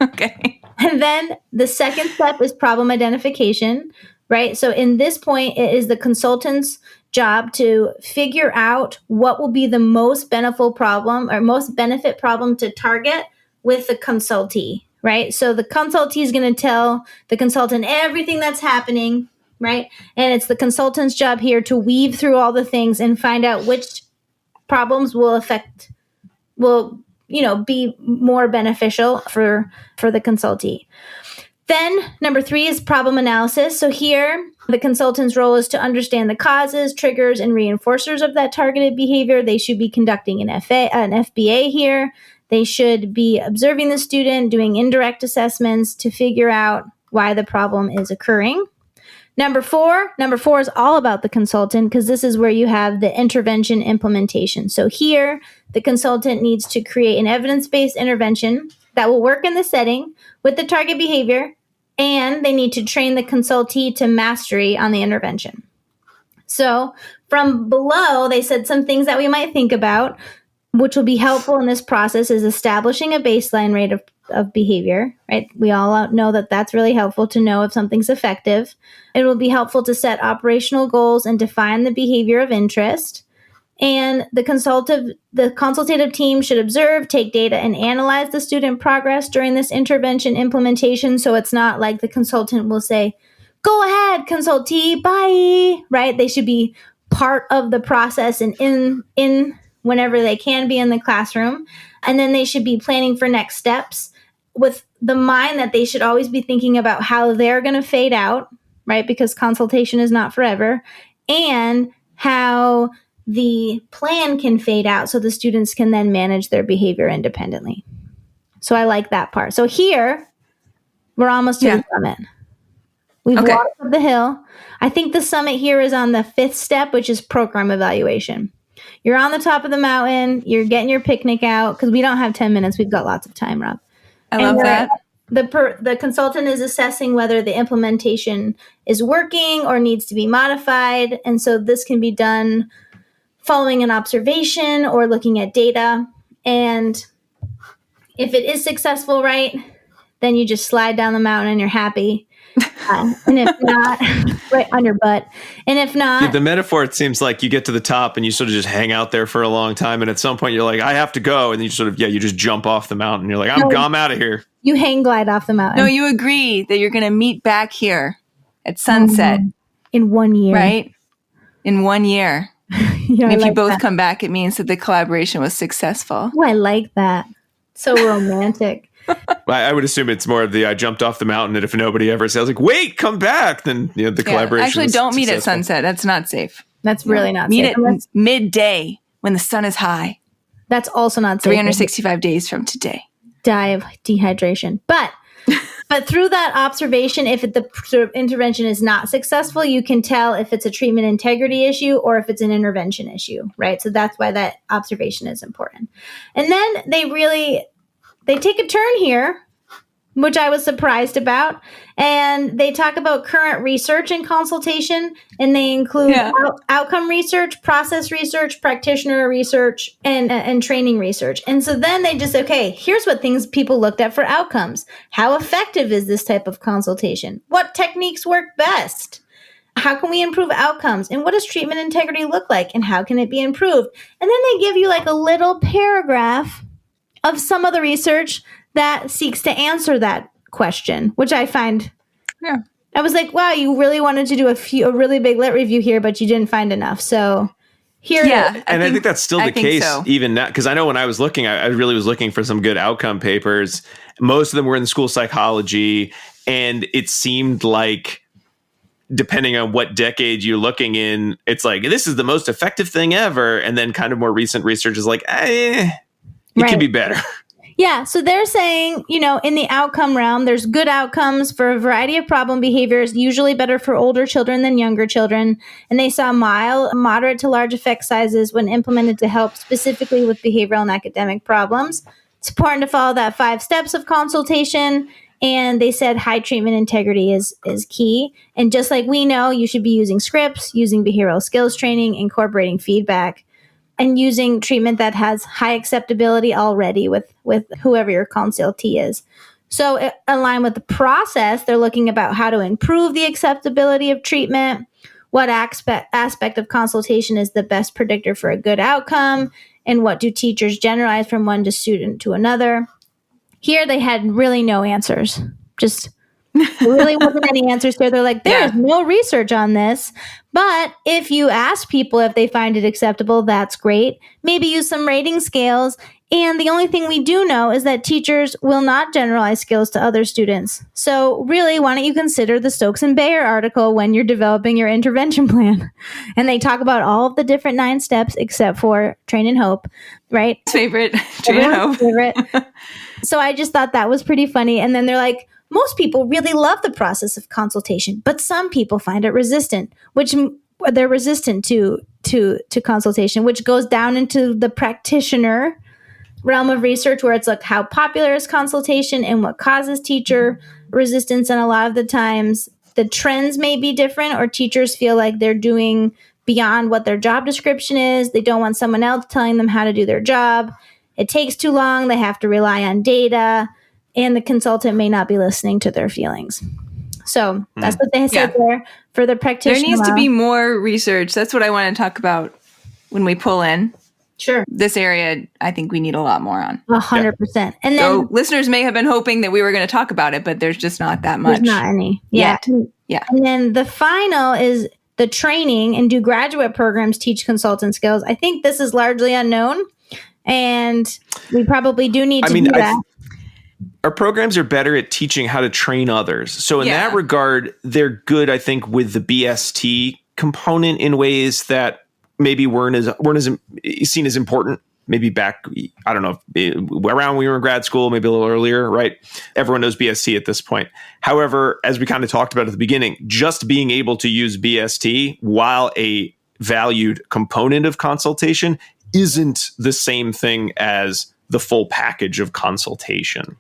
Okay. And then the second step is problem identification, right? So in this point, it is the consultant's job to figure out what will be the most benefit problem to target with the consultee, right? So the consultee is going to tell the consultant everything that's happening, right? And it's the consultant's job here to weave through all the things and find out which problems will be more beneficial for the consultee. Then number 3 is problem analysis. So here, the consultant's role is to understand the causes, triggers, and reinforcers of that targeted behavior. They should be conducting an FBA here. They should be observing the student, doing indirect assessments to figure out why the problem is occurring. Number four is all about the consultant, because this is where you have the intervention implementation. So here, the consultant needs to create an evidence-based intervention that will work in the setting with the target behavior, and they need to train the consultee to mastery on the intervention. So from below, they said some things that we might think about, which will be helpful in this process, is establishing a baseline rate of behavior, right? We all know that that's really helpful to know if something's effective. It will be helpful to set operational goals and define the behavior of interest. And the consultative team should observe, take data, and analyze the student progress during this intervention implementation. So it's not like the consultant will say, go ahead, consultee, bye, right? They should be part of the process and in whenever they can be in the classroom. And then they should be planning for next steps with the mind that they should always be thinking about how they're going to fade out, right? Because consultation is not forever, and how the plan can fade out so the students can then manage their behavior independently. So I like that part. So here, we're almost to the summit. We've walked up the hill. I think the summit here is on the 5th step, which is program evaluation. You're on the top of the mountain. You're getting your picnic out, because we don't have 10 minutes. We've got lots of time, Rob. I love that. The consultant is assessing whether the implementation is working or needs to be modified. And so this can be done following an observation or looking at data. And if it is successful, right, then you just slide down the mountain and you're happy. And if not, right on your butt. And if not, the metaphor, it seems like you get to the top and you sort of just hang out there for a long time. And at some point you're like, I have to go. And you sort of, you just jump off the mountain. You're like, I'm out of here. You hang glide off the mountain. No, you agree that you're going to meet back here at sunset. In 1 year. Right? In 1 year. Yeah, and if you both come back, it means that the collaboration was successful. Oh, I like that. So romantic. I would assume it's more of the I jumped off the mountain, and if nobody ever says like, wait, come back, then the collaboration. Actually, don't meet successful. at sunset. That's not safe. That's really not meet safe. Meet at midday when the sun is high. That's also not safe. 365 days from today. Die of dehydration. But through that observation, if the sort of intervention is not successful, you can tell if it's a treatment integrity issue or if it's an intervention issue, right? So that's why that observation is important. And then they take a turn here, which I was surprised about. And they talk about current research and consultation, and they include outcome research, process research, practitioner research, and training research. And so then they just, here's what things people looked at for outcomes. How effective is this type of consultation? What techniques work best? How can we improve outcomes? And what does treatment integrity look like? And how can it be improved? And then they give you like a little paragraph of some of the research that seeks to answer that question, which I find, I was like, wow, you really wanted to do a really big lit review here, but you didn't find enough. So here it is. And I think that's still the case even now, because I know when I was looking, I really was looking for some good outcome papers. Most of them were in school psychology, and it seemed like, depending on what decade you're looking in, it's like, this is the most effective thing ever. And then kind of more recent research is like, it could be better. Yeah, so they're saying, in the outcome realm, there's good outcomes for a variety of problem behaviors, usually better for older children than younger children. And they saw mild, moderate to large effect sizes when implemented to help specifically with behavioral and academic problems. It's important to follow that 5 steps of consultation. And they said high treatment integrity is key. And just like we know, you should be using scripts, using behavioral skills training, incorporating feedback, and using treatment that has high acceptability already with whoever your consultee is. So aligned with the process, they're looking about how to improve the acceptability of treatment, what aspect of consultation is the best predictor for a good outcome, and what do teachers generalize from one student to another. Here they had really no answers. Just there really wasn't any answers here. They're like, there is no research on this. But if you ask people if they find it acceptable, that's great. Maybe use some rating scales. And the only thing we do know is that teachers will not generalize skills to other students. So really, why don't you consider the Stokes and Bayer article when you're developing your intervention plan? And they talk about all of the different 9 steps except for train and hope, right? Favorite, train and hope. Favorite. So I just thought that was pretty funny. And then they're like, most people really love the process of consultation, but some people find it resistant, which they're resistant to consultation, which goes down into the practitioner realm of research, where it's like how popular is consultation and what causes teacher resistance. And a lot of the times the trends may be different, or teachers feel like they're doing beyond what their job description is. They don't want someone else telling them how to do their job. It takes too long. They have to rely on data. And the consultant may not be listening to their feelings. So that's what they said there for the practitioner. There needs to be more research. That's what I want to talk about when we pull in. Sure. This area, I think we need a lot more on. 100%. And then so listeners may have been hoping that we were going to talk about it, but there's just not that much. There's not any. Yet. Yeah. And then the final is the training, and do graduate programs teach consultant skills? I think this is largely unknown, and we probably do need to do that. Our programs are better at teaching how to train others. So in that regard, they're good, I think, with the BST component in ways that maybe weren't as seen as important. Maybe back, I don't know, around when we were in grad school, maybe a little earlier, right? Everyone knows BST at this point. However, as we kind of talked about at the beginning, just being able to use BST while a valued component of consultation isn't the same thing as the full package of consultation.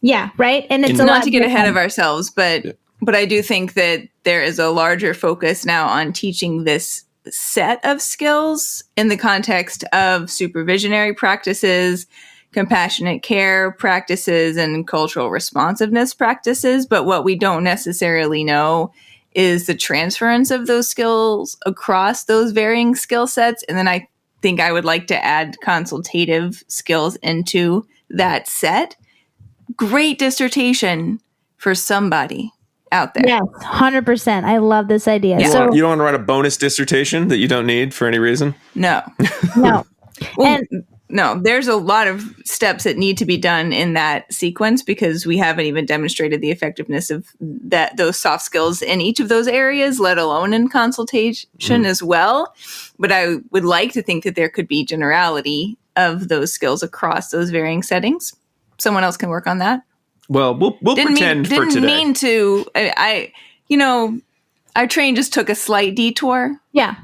Yeah, right. And it's not to get ahead of ourselves, but I do think that there is a larger focus now on teaching this set of skills in the context of supervisionary practices, compassionate care practices, and cultural responsiveness practices. But what we don't necessarily know is the transference of those skills across those varying skill sets. And then I think I would like to add consultative skills into that set. Great dissertation for somebody out there. Yes, 100%. I love this idea. Yeah. So you don't want to write a bonus dissertation that you don't need for any reason? No. No. Well, no, there's a lot of steps that need to be done in that sequence, because we haven't even demonstrated the effectiveness of those soft skills in each of those areas, let alone in consultation as well. But I would like to think that there could be generality of those skills across those varying settings. Someone else can work on that. Well, we'll pretend for today. Didn't mean to. Our train just took a slight detour. Yeah.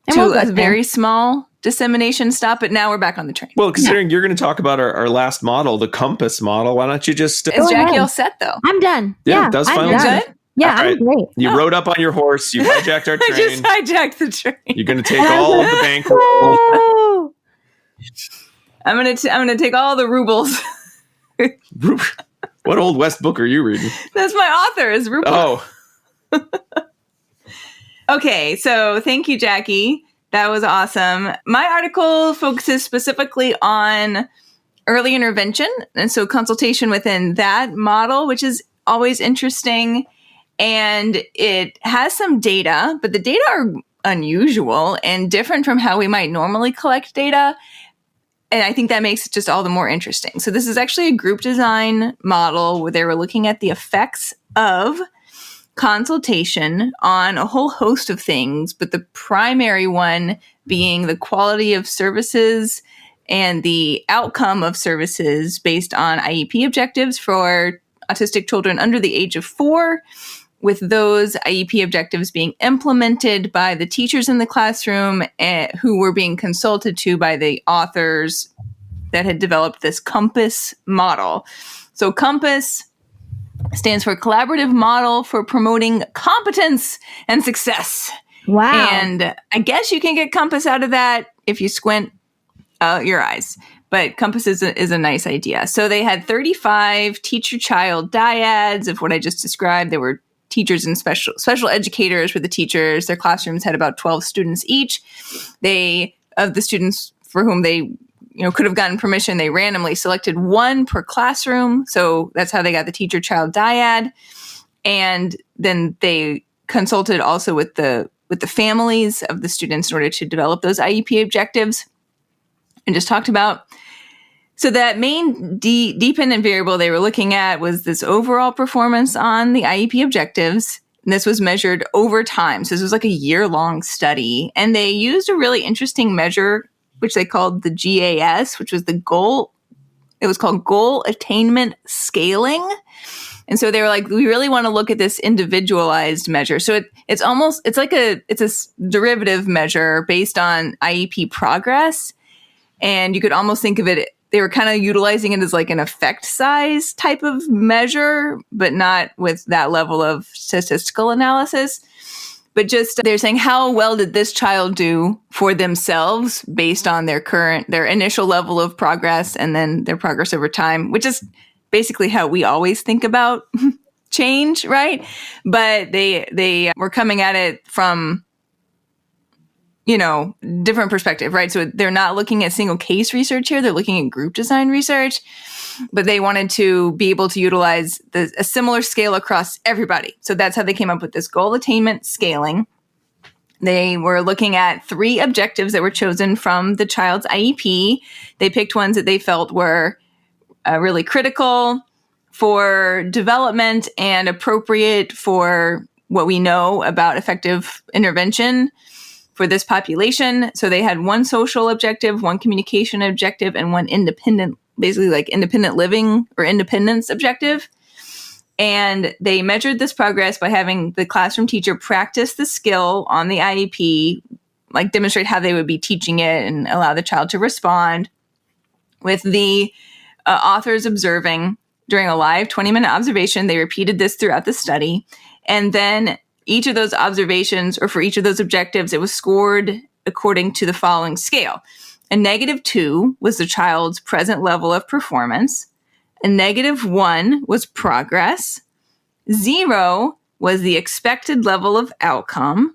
And to a very small dissemination stop, but now we're back on the train. Well, considering you're going to talk about our last model, the compass model, why don't you just... Is Jackie all set, though? I'm done. Yeah, that's fine. Good? Yeah, I'm great. You rode up on your horse. You hijacked our train. I just hijacked the train. You're going to take all of the bankroll. I'm going to take all the rubles. What Old West book are you reading? That's my author, is Rupert. Oh. Okay, so thank you, Jackie. That was awesome. My article focuses specifically on early intervention, and so consultation within that model, which is always interesting. And it has some data, but the data are unusual and different from how we might normally collect data. And I think that makes it just all the more interesting. So this is actually a group design model where they were looking at the effects of consultation on a whole host of things, but the primary one being the quality of services and the outcome of services based on IEP objectives for autistic children under the age of 4, with those IEP objectives being implemented by the teachers in the classroom who were being consulted to by the authors that had developed this COMPASS model. So COMPASS stands for Collaborative Model for Promoting Competence and Success. Wow. And I guess you can get COMPASS out of that if you squint your eyes. But COMPASS is a nice idea. So they had 35 teacher-child dyads of what I just described. There were teachers and special educators for the teachers. Their classrooms had about 12 students each. Of the students for whom they could have gotten permission, they randomly selected one per classroom. So that's how they got the teacher-child dyad. And then they consulted also with the families of the students in order to develop those IEP objectives and just talked about. So that main dependent variable they were looking at was this overall performance on the IEP objectives. And this was measured over time. So this was like a year-long study. And they used a really interesting measure, which they called the GAS, which was the goal. It was called Goal Attainment Scaling. And so they were like, we really want to look at this individualized measure. So it's a derivative measure based on IEP progress. And you could almost think of it, they were kind of utilizing it as like an effect size type of measure, but not with that level of statistical analysis. But just they're saying, how well did this child do for themselves based on their initial level of progress and then their progress over time, which is basically how we always think about change, right? But they were coming at it from, different perspective, right? So they're not looking at single case research here. They're looking at group design research, but they wanted to be able to utilize a similar scale across everybody. So that's how they came up with this goal attainment scaling. They were looking at 3 objectives that were chosen from the child's IEP. They picked ones that they felt were really critical for development and appropriate for what we know about effective intervention for this population. So they had 1 social objective, 1 communication objective, and 1 independent, basically like independent living or independence objective. And they measured this progress by having the classroom teacher practice the skill on the IEP, like demonstrate how they would be teaching it and allow the child to respond, with the authors observing during a live 20-minute observation. They repeated this throughout the study. And then each of those observations, or for each of those objectives, it was scored according to the following scale. A -2 was the child's present level of performance. A -1 was progress. 0 was the expected level of outcome.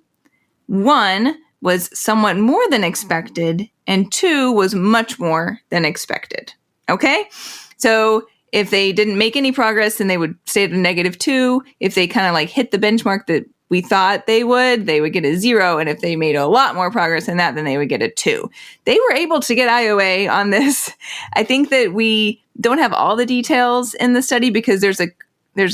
1 was somewhat more than expected. And 2 was much more than expected. Okay? So if they didn't make any progress, then they would stay at a -2. If they kind of like hit the benchmark that we thought they would get a 0. And if they made a lot more progress than that, then they would get a 2. They were able to get IOA on this. I think that we don't have all the details in the study because there's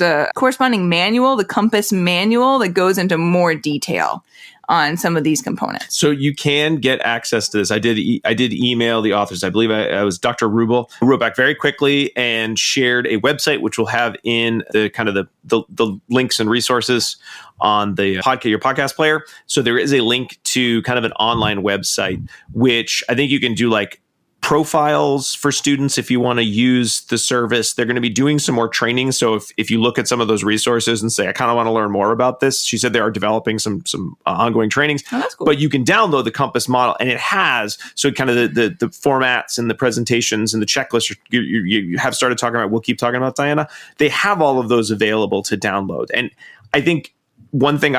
a corresponding manual, the COMPASS manual, that goes into more detail on some of these components. So you can get access to this. I did email the authors. I believe I was Dr. Rubel, who wrote back very quickly and shared a website, which will have in the kind of the links and resources on the your podcast player. So there is a link to kind of an online website, which I think you can do like profiles for students if you want to use the service. They're going to be doing some more training. So if you look at some of those resources and say, I kind of want to learn more about this, she said they are developing some ongoing trainings. Oh, that's cool. But you can download the COMPASS model, and it has kind of the formats and the presentations and the checklists you have started talking about. We'll keep talking about, Diana. They have all of those available to download. And I think one thing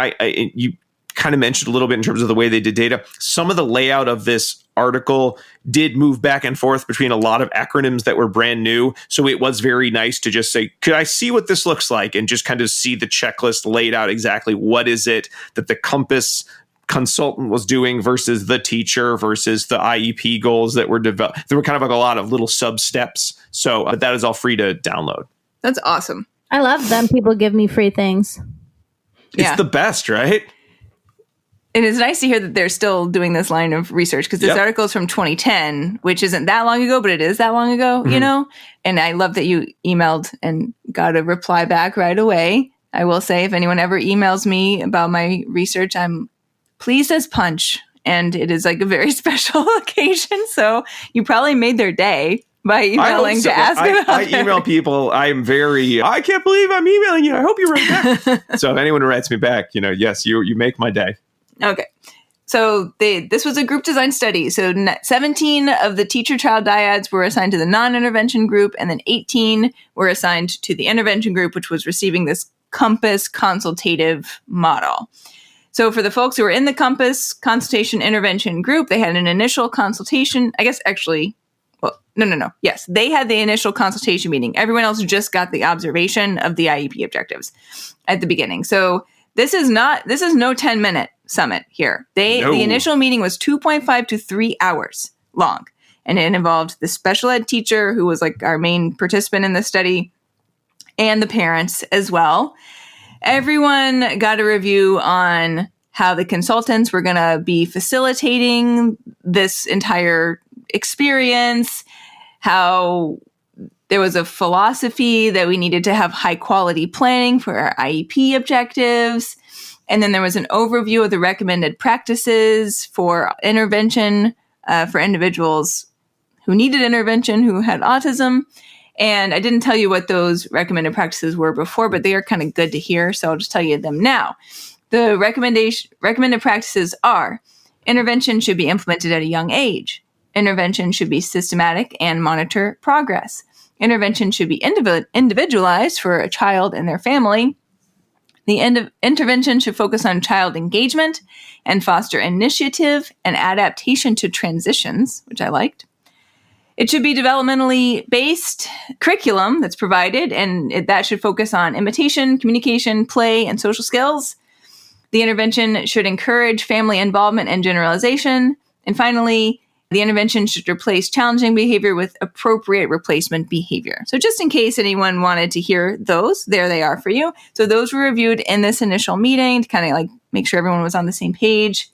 you kind of mentioned a little bit in terms of the way they did data, some of the layout of this article did move back and forth between a lot of acronyms that were brand new. So it was very nice to just say, could I see what this looks like? And just kind of see the checklist laid out exactly what is it that the COMPASS consultant was doing versus the teacher versus the IEP goals that were developed. There were kind of like a lot of little sub steps. So that is all free to download. That's awesome. I love them. People give me free things. It's the best, right? And it's nice to hear that they're still doing this line of research, because this article is from 2010, which isn't that long ago, but it is that long ago, you know? And I love that you emailed and got a reply back right away. I will say, if anyone ever emails me about my research, I'm pleased as punch. And it is like a very special occasion. So you probably made their day by emailing to ask about I email people. I can't believe I'm emailing you. I hope you write back. So if anyone writes me back, yes, you make my day. Okay. So this was a group design study. So 17 of the teacher-child dyads were assigned to the non-intervention group, and then 18 were assigned to the intervention group, which was receiving this COMPASS consultative model. So for the folks who were in the COMPASS consultation intervention group, they had an initial consultation. I guess actually, well, no. Yes, they had the initial consultation meeting. Everyone else just got the observation of the IEP objectives at the beginning. So this is no 10-minute summit here. The initial meeting was 2.5 to 3 hours long, and it involved the special ed teacher, who was like our main participant in the study, and the parents as well. Everyone got a review on how the consultants were going to be facilitating this entire experience, how there was a philosophy that we needed to have high quality planning for our IEP objectives. And then there was an overview of the recommended practices for intervention for individuals who needed intervention, who had autism. And I didn't tell you what those recommended practices were before, but they are kind of good to hear. So I'll just tell you them now. The recommended practices are: intervention should be implemented at a young age. Intervention should be systematic and monitor progress. Intervention should be individualized for a child and their family. The intervention should focus on child engagement and foster initiative and adaptation to transitions, which I liked. It should be developmentally based curriculum that's provided, and that should focus on imitation, communication, play, and social skills. The intervention should encourage family involvement and generalization. And finally, the intervention should replace challenging behavior with appropriate replacement behavior. So just in case anyone wanted to hear those, there they are for you. So those were reviewed in this initial meeting to kind of like make sure everyone was on the same page.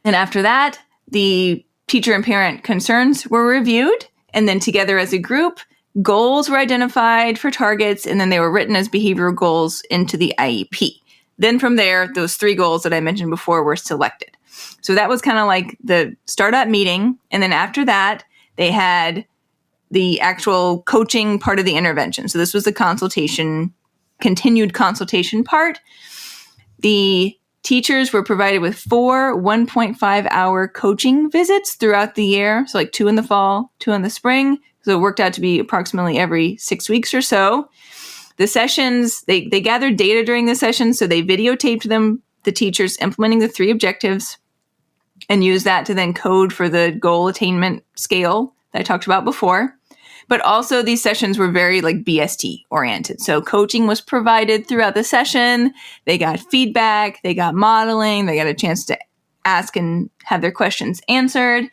And after that, the teacher and parent concerns were reviewed. And then together as a group, goals were identified for targets, and then they were written as behavioral goals into the IEP. Then from there, those 3 goals that I mentioned before were selected. So that was kind of like the startup meeting. And then after that, they had the actual coaching part of the intervention. So this was the continued consultation part. The teachers were provided with 4 1.5-hour coaching visits throughout the year. So like 2 in the fall, 2 in the spring. So it worked out to be approximately every 6 weeks or so. The sessions, they gathered data during the sessions. So they videotaped them, the teachers implementing the 3 objectives, and used that to then code for the goal attainment scale that I talked about before. But also these sessions were very like BST oriented. So coaching was provided throughout the session. They got feedback, they got modeling, they got a chance to ask and have their questions answered.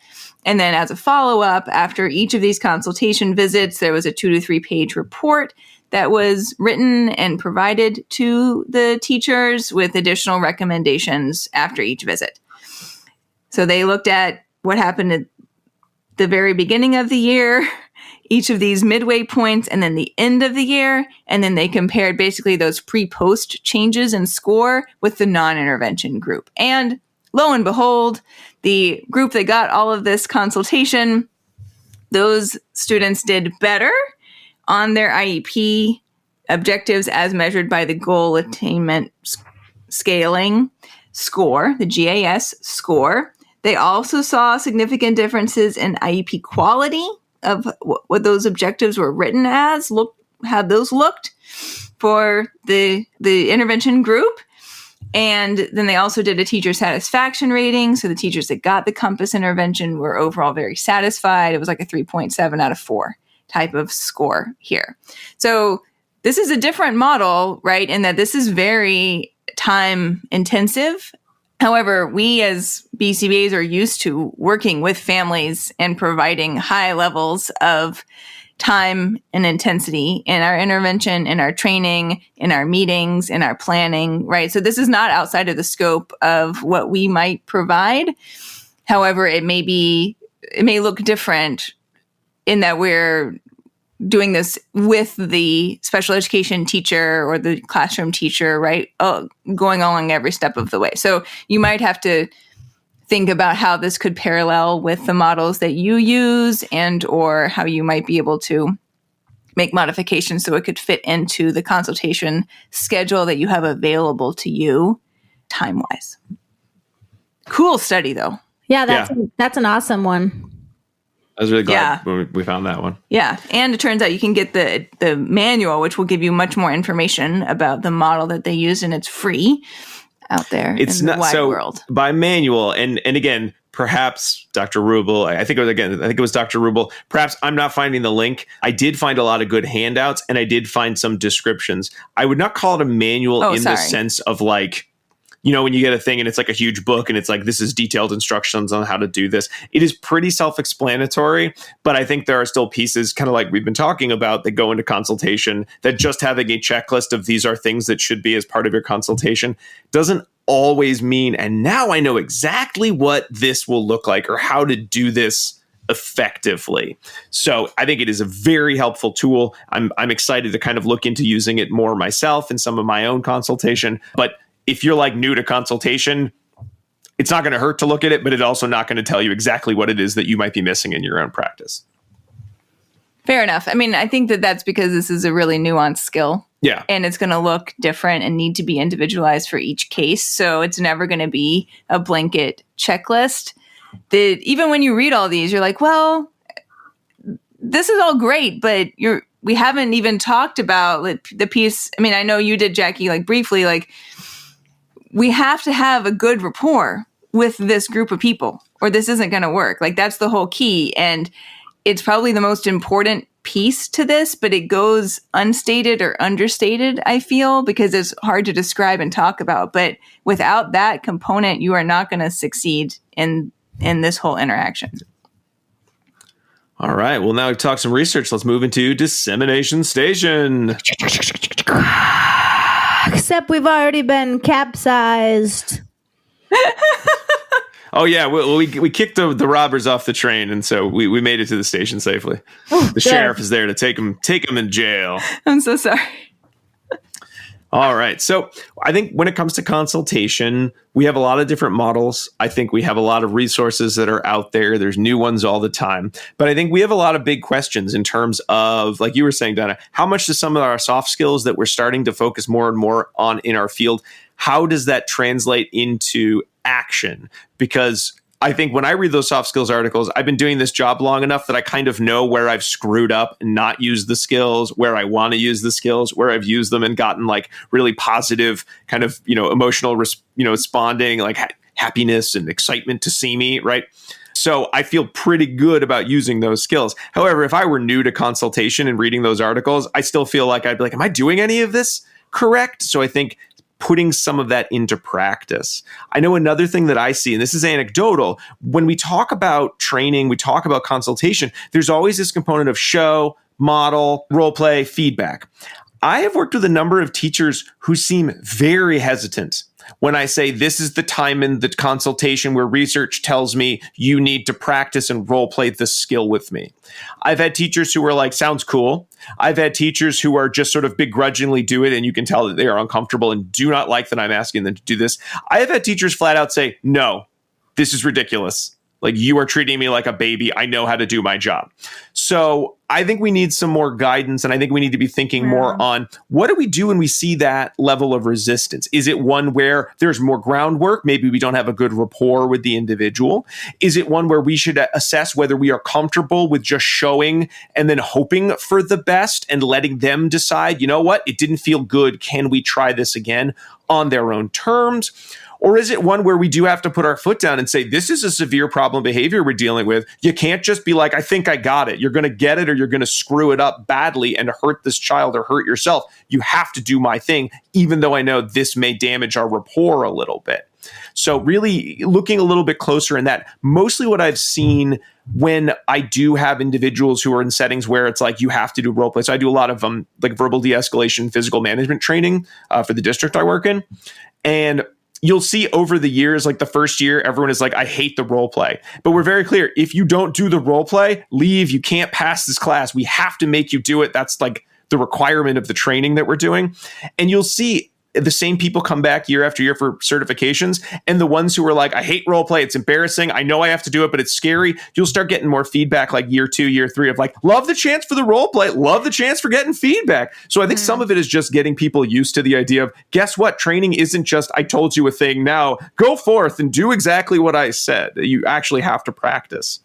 And then as a follow-up, after each of these consultation visits, there was a 2 to 3 page report that was written and provided to the teachers with additional recommendations after each visit. So they looked at what happened at the very beginning of the year, each of these midway points, and then the end of the year. And then they compared basically those pre-post changes in score with the non-intervention group. And lo and behold, the group that got all of this consultation, those students did better on their IEP objectives as measured by the goal attainment scaling score, the GAS score. They also saw significant differences in IEP quality of what those objectives were written as, how those looked for the intervention group. And then they also did a teacher satisfaction rating. So the teachers that got the COMPASS intervention were overall very satisfied. It was like a 3.7 out of 4 type of score here. So this is a different model, right? In that this is very time intensive However, we as BCBAs are used to working with families and providing high levels of time and intensity in our intervention, in our training, in our meetings, in our planning, right? So this is not outside of the scope of what we might provide. However, it may look different in that we're doing this with the special education teacher or the classroom teacher, right? Going along every step of the way. So you might have to think about how this could parallel with the models that you use and or how you might be able to make modifications so it could fit into the consultation schedule that you have available to you time-wise. Cool study, though. Yeah, that's an awesome one. I was really glad when we found that one. Yeah. And it turns out you can get the manual, which will give you much more information about the model that they use, and it's free out there in the wide world. By manual, and again, perhaps Dr. Rubel, I think it was Dr. Rubel. Perhaps I'm not finding the link. I did find a lot of good handouts, and I did find some descriptions. I would not call it a manual the sense of like, you know, when you get a thing and it's like a huge book and it's like, this is detailed instructions on how to do this. It is pretty self-explanatory, but I think there are still pieces kind of like we've been talking about that go into consultation that just having a checklist of these are things that should be as part of your consultation doesn't always mean, and now I know exactly what this will look like or how to do this effectively. So I think it is a very helpful tool. I'm excited to kind of look into using it more myself in some of my own consultation, but if you're like new to consultation, it's not going to hurt to look at it, but it's also not going to tell you exactly what it is that you might be missing in your own practice. Fair enough. I mean, I think that that's because this is a really nuanced skill. Yeah. And it's going to look different and need to be individualized for each case. So it's never going to be a blanket checklist. That even when you read all these, you're like, well, this is all great, but we haven't even talked about the piece. I mean, I know you did, Jackie, like briefly, like, we have to have a good rapport with this group of people or this isn't going to work. Like that's the whole key. And it's probably the most important piece to this, but it goes unstated or understated, I feel, because it's hard to describe and talk about. But without that component, you are not going to succeed in this whole interaction. All right. Well, now we've talked some research. Let's move into dissemination station. Except we've already been capsized. Oh, yeah. We kicked the robbers off the train, and so we made it to the station safely. The sheriff is there to take them in jail. I'm so sorry. All right. So I think when it comes to consultation, we have a lot of different models. I think we have a lot of resources that are out there. There's new ones all the time. But I think we have a lot of big questions in terms of, like you were saying, Donna, how much does some of our soft skills that we're starting to focus more and more on in our field, how does that translate into action? Because I think when I read those soft skills articles, I've been doing this job long enough that I kind of know where I've screwed up and not used the skills, where I want to use the skills, where I've used them and gotten like really positive kind of, emotional, responding, like happiness and excitement to see me, right? So I feel pretty good about using those skills. However, if I were new to consultation and reading those articles, I still feel like I'd be like, am I doing any of this correct? So I think putting some of that into practice. I know another thing that I see, and this is anecdotal, when we talk about training, we talk about consultation, there's always this component of show, model, role play, feedback. I have worked with a number of teachers who seem very hesitant when I say this is the time in the consultation where research tells me you need to practice and role play this skill with me. I've had teachers who are like, sounds cool. I've had teachers who are just sort of begrudgingly do it, and you can tell that they are uncomfortable and do not like that I'm asking them to do this. I have had teachers flat out say, no, this is ridiculous. Like, you are treating me like a baby. I know how to do my job. So I think we need some more guidance, and I think we need to be thinking more on what do we do when we see that level of resistance? Is it one where there's more groundwork? Maybe we don't have a good rapport with the individual. Is it one where we should assess whether we are comfortable with just showing and then hoping for the best and letting them decide, you know what, it didn't feel good. Can we try this again on their own terms? Or is it one where we do have to put our foot down and say, this is a severe problem behavior we're dealing with. You can't just be like, I think I got it. You're going to get it or you're going to screw it up badly and hurt this child or hurt yourself. You have to do my thing, even though I know this may damage our rapport a little bit. So really looking a little bit closer in that. Mostly what I've seen when I do have individuals who are in settings where it's like you have to do role play. So I do a lot of like verbal de-escalation, physical management training for the district I work in. And you'll see over the years, like the first year, everyone is like, I hate the role play. But we're very clear. If you don't do the role play, leave. You can't pass this class. We have to make you do it. That's like the requirement of the training that we're doing. And you'll see the same people come back year after year for certifications. And the ones who are like, I hate role play. It's embarrassing. I know I have to do it, but it's scary. You'll start getting more feedback like year 2, year 3 of like, love the chance for the role play. Love the chance for getting feedback. So I think some of it is just getting people used to the idea of, guess what? Training isn't just, I told you a thing. Now go forth and do exactly what I said. You actually have to practice.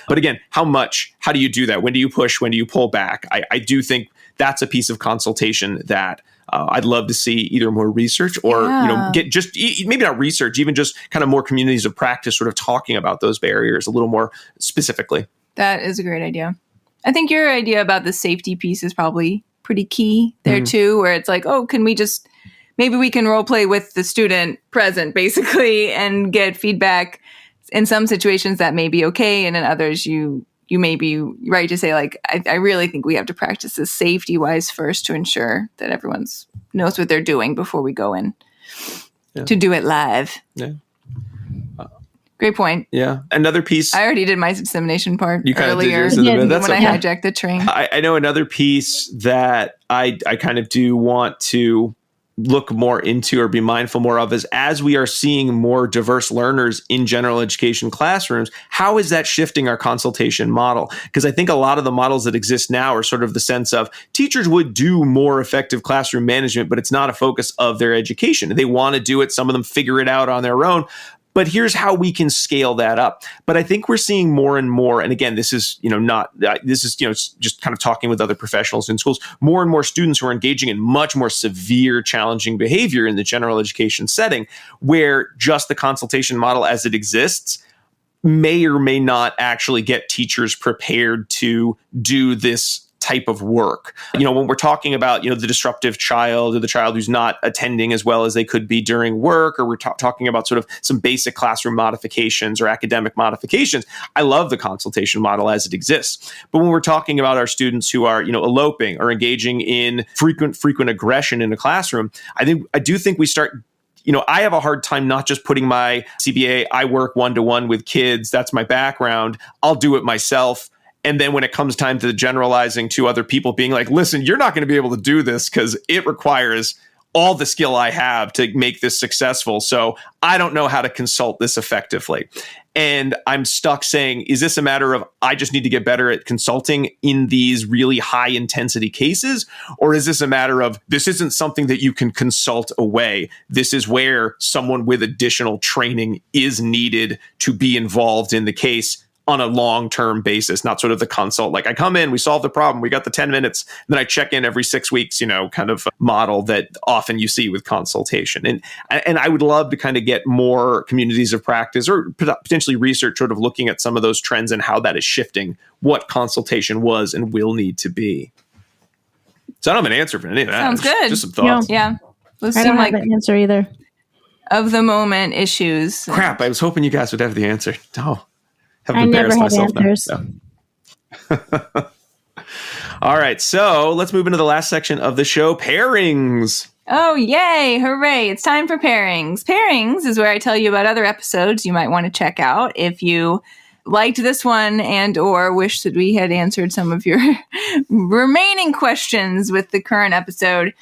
But again, how much? How do you do that? When do you push? When do you pull back? I do think that's a piece of consultation that I'd love to see either more research or, get just maybe not research, even just kind of more communities of practice sort of talking about those barriers a little more specifically. That is a great idea. I think your idea about the safety piece is probably pretty key there too, where it's like, oh, maybe we can role play with the student present basically and get feedback. In some situations that may be okay. And in others, you may be right to say, like, I really think we have to practice this safety-wise first to ensure that everyone knows what they're doing before we go in to do it live. Yeah. Great point. Yeah. Another piece. I already did my dissemination part you kind earlier of did yours that's when okay. I hijacked the train. I know another piece that I kind of do want to look more into or be mindful more of is as we are seeing more diverse learners in general education classrooms, how is that shifting our consultation model? Because I think a lot of the models that exist now are sort of the sense of teachers would do more effective classroom management, but it's not a focus of their education. They want to do it. Some of them figure it out on their own. But here's how we can scale that up. But I think we're seeing more and more, and again, this is just kind of talking with other professionals in schools, more and more students who are engaging in much more severe, challenging behavior in the general education setting, where just the consultation model as it exists may or may not actually get teachers prepared to do this type of work. When we're talking about, the disruptive child or the child who's not attending as well as they could be during work, or we're talking about sort of some basic classroom modifications or academic modifications, I love the consultation model as it exists. But when we're talking about our students who are, eloping or engaging in frequent aggression in a classroom, I do think we start I have a hard time not just putting my CBA, I work one-to-one with kids, that's my background, I'll do it myself. And then when it comes time to generalizing to other people, being like, listen, you're not going to be able to do this because it requires all the skill I have to make this successful. So I don't know how to consult this effectively. And I'm stuck saying, is this a matter of I just need to get better at consulting in these really high intensity cases? Or is this a matter of this isn't something that you can consult away? This is where someone with additional training is needed to be involved in the case on a long-term basis, not sort of the consult. Like I come in, we solve the problem, we got the 10 minutes, then I check in every 6 weeks, kind of model that often you see with consultation. And I would love to kind of get more communities of practice or potentially research sort of looking at some of those trends and how that is shifting what consultation was and will need to be. So I don't have an answer for any of that. Sounds good. Just some thoughts. No. Yeah. Those I don't have an answer either. Of the moment issues. Crap, I was hoping you guys would have the answer. Oh. I never have answers. All right, so let's move into the last section of the show, pairings. Oh, yay. Hooray. It's time for pairings. Pairings is where I tell you about other episodes you might want to check out if you liked this one and or wish that we had answered some of your remaining questions with the current episode.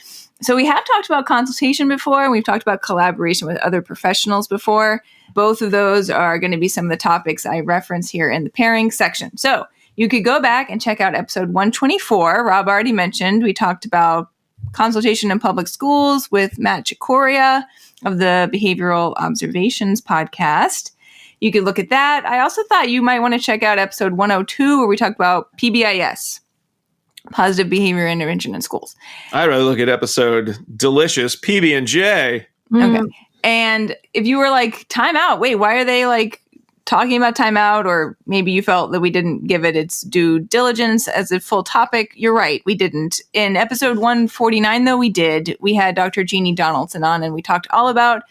So we have talked about consultation before, and we've talked about collaboration with other professionals before. Both of those are going to be some of the topics I reference here in the pairing section. So you could go back and check out episode 124. Rob already mentioned we talked about consultation in public schools with Matt Chikoria of the Behavioral Observations podcast. You could look at that. I also thought you might want to check out episode 102 where we talked about PBIS, positive behavior intervention in schools. I'd rather look at episode delicious PB&J. Okay. And if you were like, time out, wait, why are they like talking about timeout? Or maybe you felt that we didn't give it its due diligence as a full topic. You're right. We didn't. In episode 149, though, we did. We had Dr. Jeannie Donaldson on, and we talked all about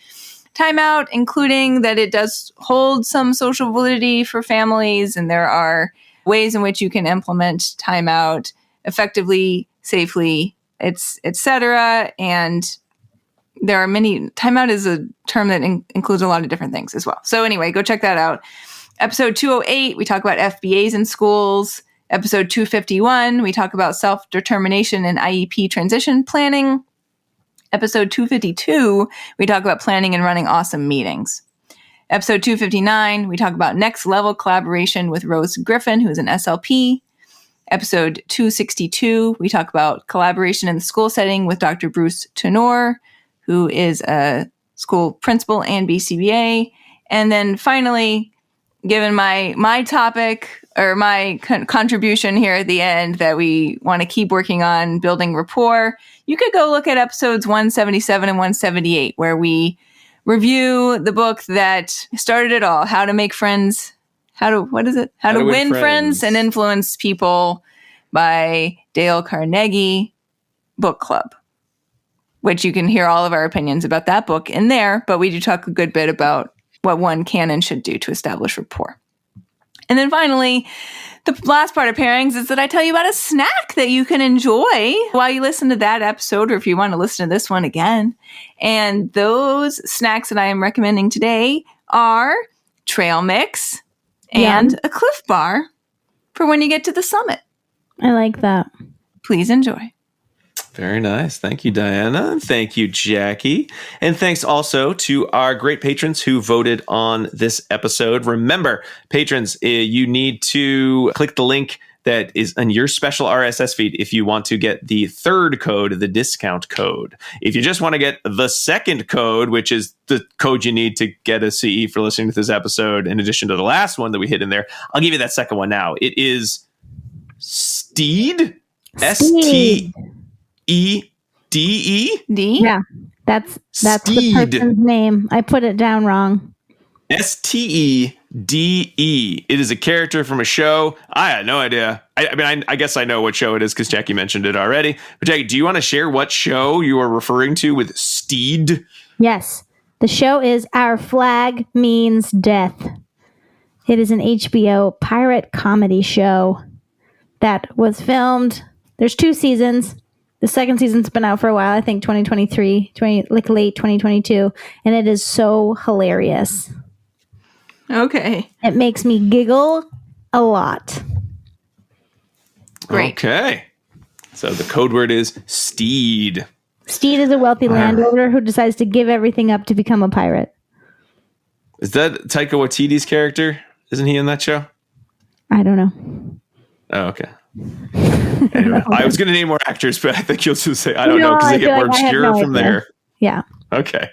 timeout, including that it does hold some social validity for families, and there are ways in which you can implement timeout effectively, safely, etc. And there are many. Timeout is a term that includes a lot of different things as well. So anyway, go check that out. Episode 208, we talk about FBAs in schools. Episode 251, we talk about self-determination and IEP transition planning. Episode 252, we talk about planning and running awesome meetings. Episode 259, we talk about next level collaboration with Rose Griffin, who's an SLP. Episode 262, we talk about collaboration in the school setting with Dr. Bruce Tenor, who is a school principal and BCBA. And then finally, given my topic or my contribution here at the end that we want to keep working on building rapport, you could go look at episodes 177 and 178, where we review the book that started it all, How to Make Friends, How to Win Friends and Influence People by Dale Carnegie Book Club, which you can hear all of our opinions about that book in there, but we do talk a good bit about what one can and should do to establish rapport. And then finally, the last part of pairings is that I tell you about a snack that you can enjoy while you listen to that episode, or if you want to listen to this one again. And those snacks that I am recommending today are trail mix and a Cliff Bar for when you get to the summit. I like that. Please enjoy. Very nice. Thank you, Diana. Thank you, Jackie. And thanks also to our great patrons who voted on this episode. Remember, patrons, you need to click the link that is in your special RSS feed if you want to get the third code, the discount code. If you just want to get the second code, which is the code you need to get a CE for listening to this episode, in addition to the last one that we hit in there, I'll give you that second one now. It is STEED. STEEDE. D? Yeah, that's the person's name. I put it down wrong. STEEDE. It is a character from a show. I had no idea. I guess I know what show it is because Jackie mentioned it already. But Jackie, do you want to share what show you are referring to with STEED? Yes. The show is Our Flag Means Death. It is an HBO pirate comedy show that was filmed. There's 2 seasons. The second season's been out for a while, I think 2023, late 2022, and it is so hilarious. Okay. It makes me giggle a lot. Great. Okay. So the code word is STEED. Steed is a wealthy landowner who decides to give everything up to become a pirate. Is that Taika Waititi's character? Isn't he in that show? I don't know. Oh, okay. Anyway, I was going to name more actors, but I think you'll just say, I don't know, because they get more obscure from there. Yeah. Okay.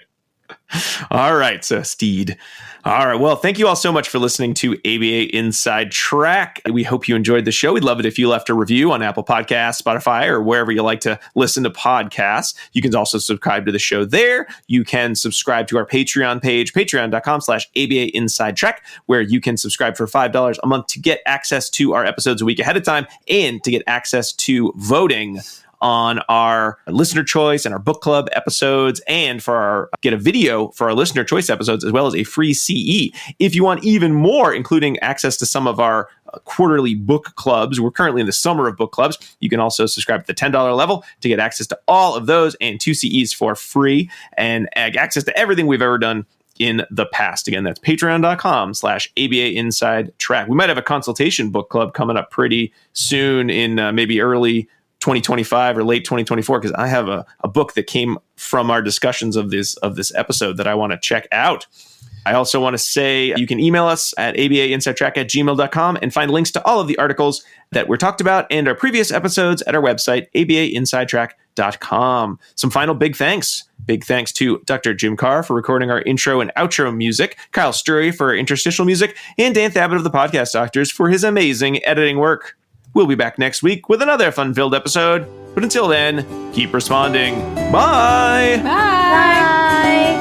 All right. So Steed. All right. Well, thank you all so much for listening to ABA Inside Track. We hope you enjoyed the show. We'd love it if you left a review on Apple Podcasts, Spotify, or wherever you like to listen to podcasts. You can also subscribe to the show there. You can subscribe to our Patreon page, patreon.com/ABA Inside Track, where you can subscribe for $5 a month to get access to our episodes a week ahead of time and to get access to voting on our listener choice and our book club episodes, and get a video for our listener choice episodes, as well as a free CE. If you want even more, including access to some of our quarterly book clubs, we're currently in the summer of book clubs. You can also subscribe at the $10 level to get access to all of those and 2 CEs for free and access to everything we've ever done in the past. Again, that's patreon.com/ABA Inside Track. We might have a consultation book club coming up pretty soon in maybe early 2025 or late 2024, because I have a book that came from our discussions of this episode that I want to check out. I also want to say you can email us at abainsidetrack@gmail.com and find links to all of the articles that were talked about and our previous episodes at our website, abainsidetrack.com. Some final big thanks. Big thanks to Dr. Jim Carr for recording our intro and outro music, Kyle Sturry for our interstitial music, and Dan Thabit of the Podcast Doctors for his amazing editing work. We'll be back next week with another fun-filled episode. But until then, keep responding. Bye! Bye! Bye!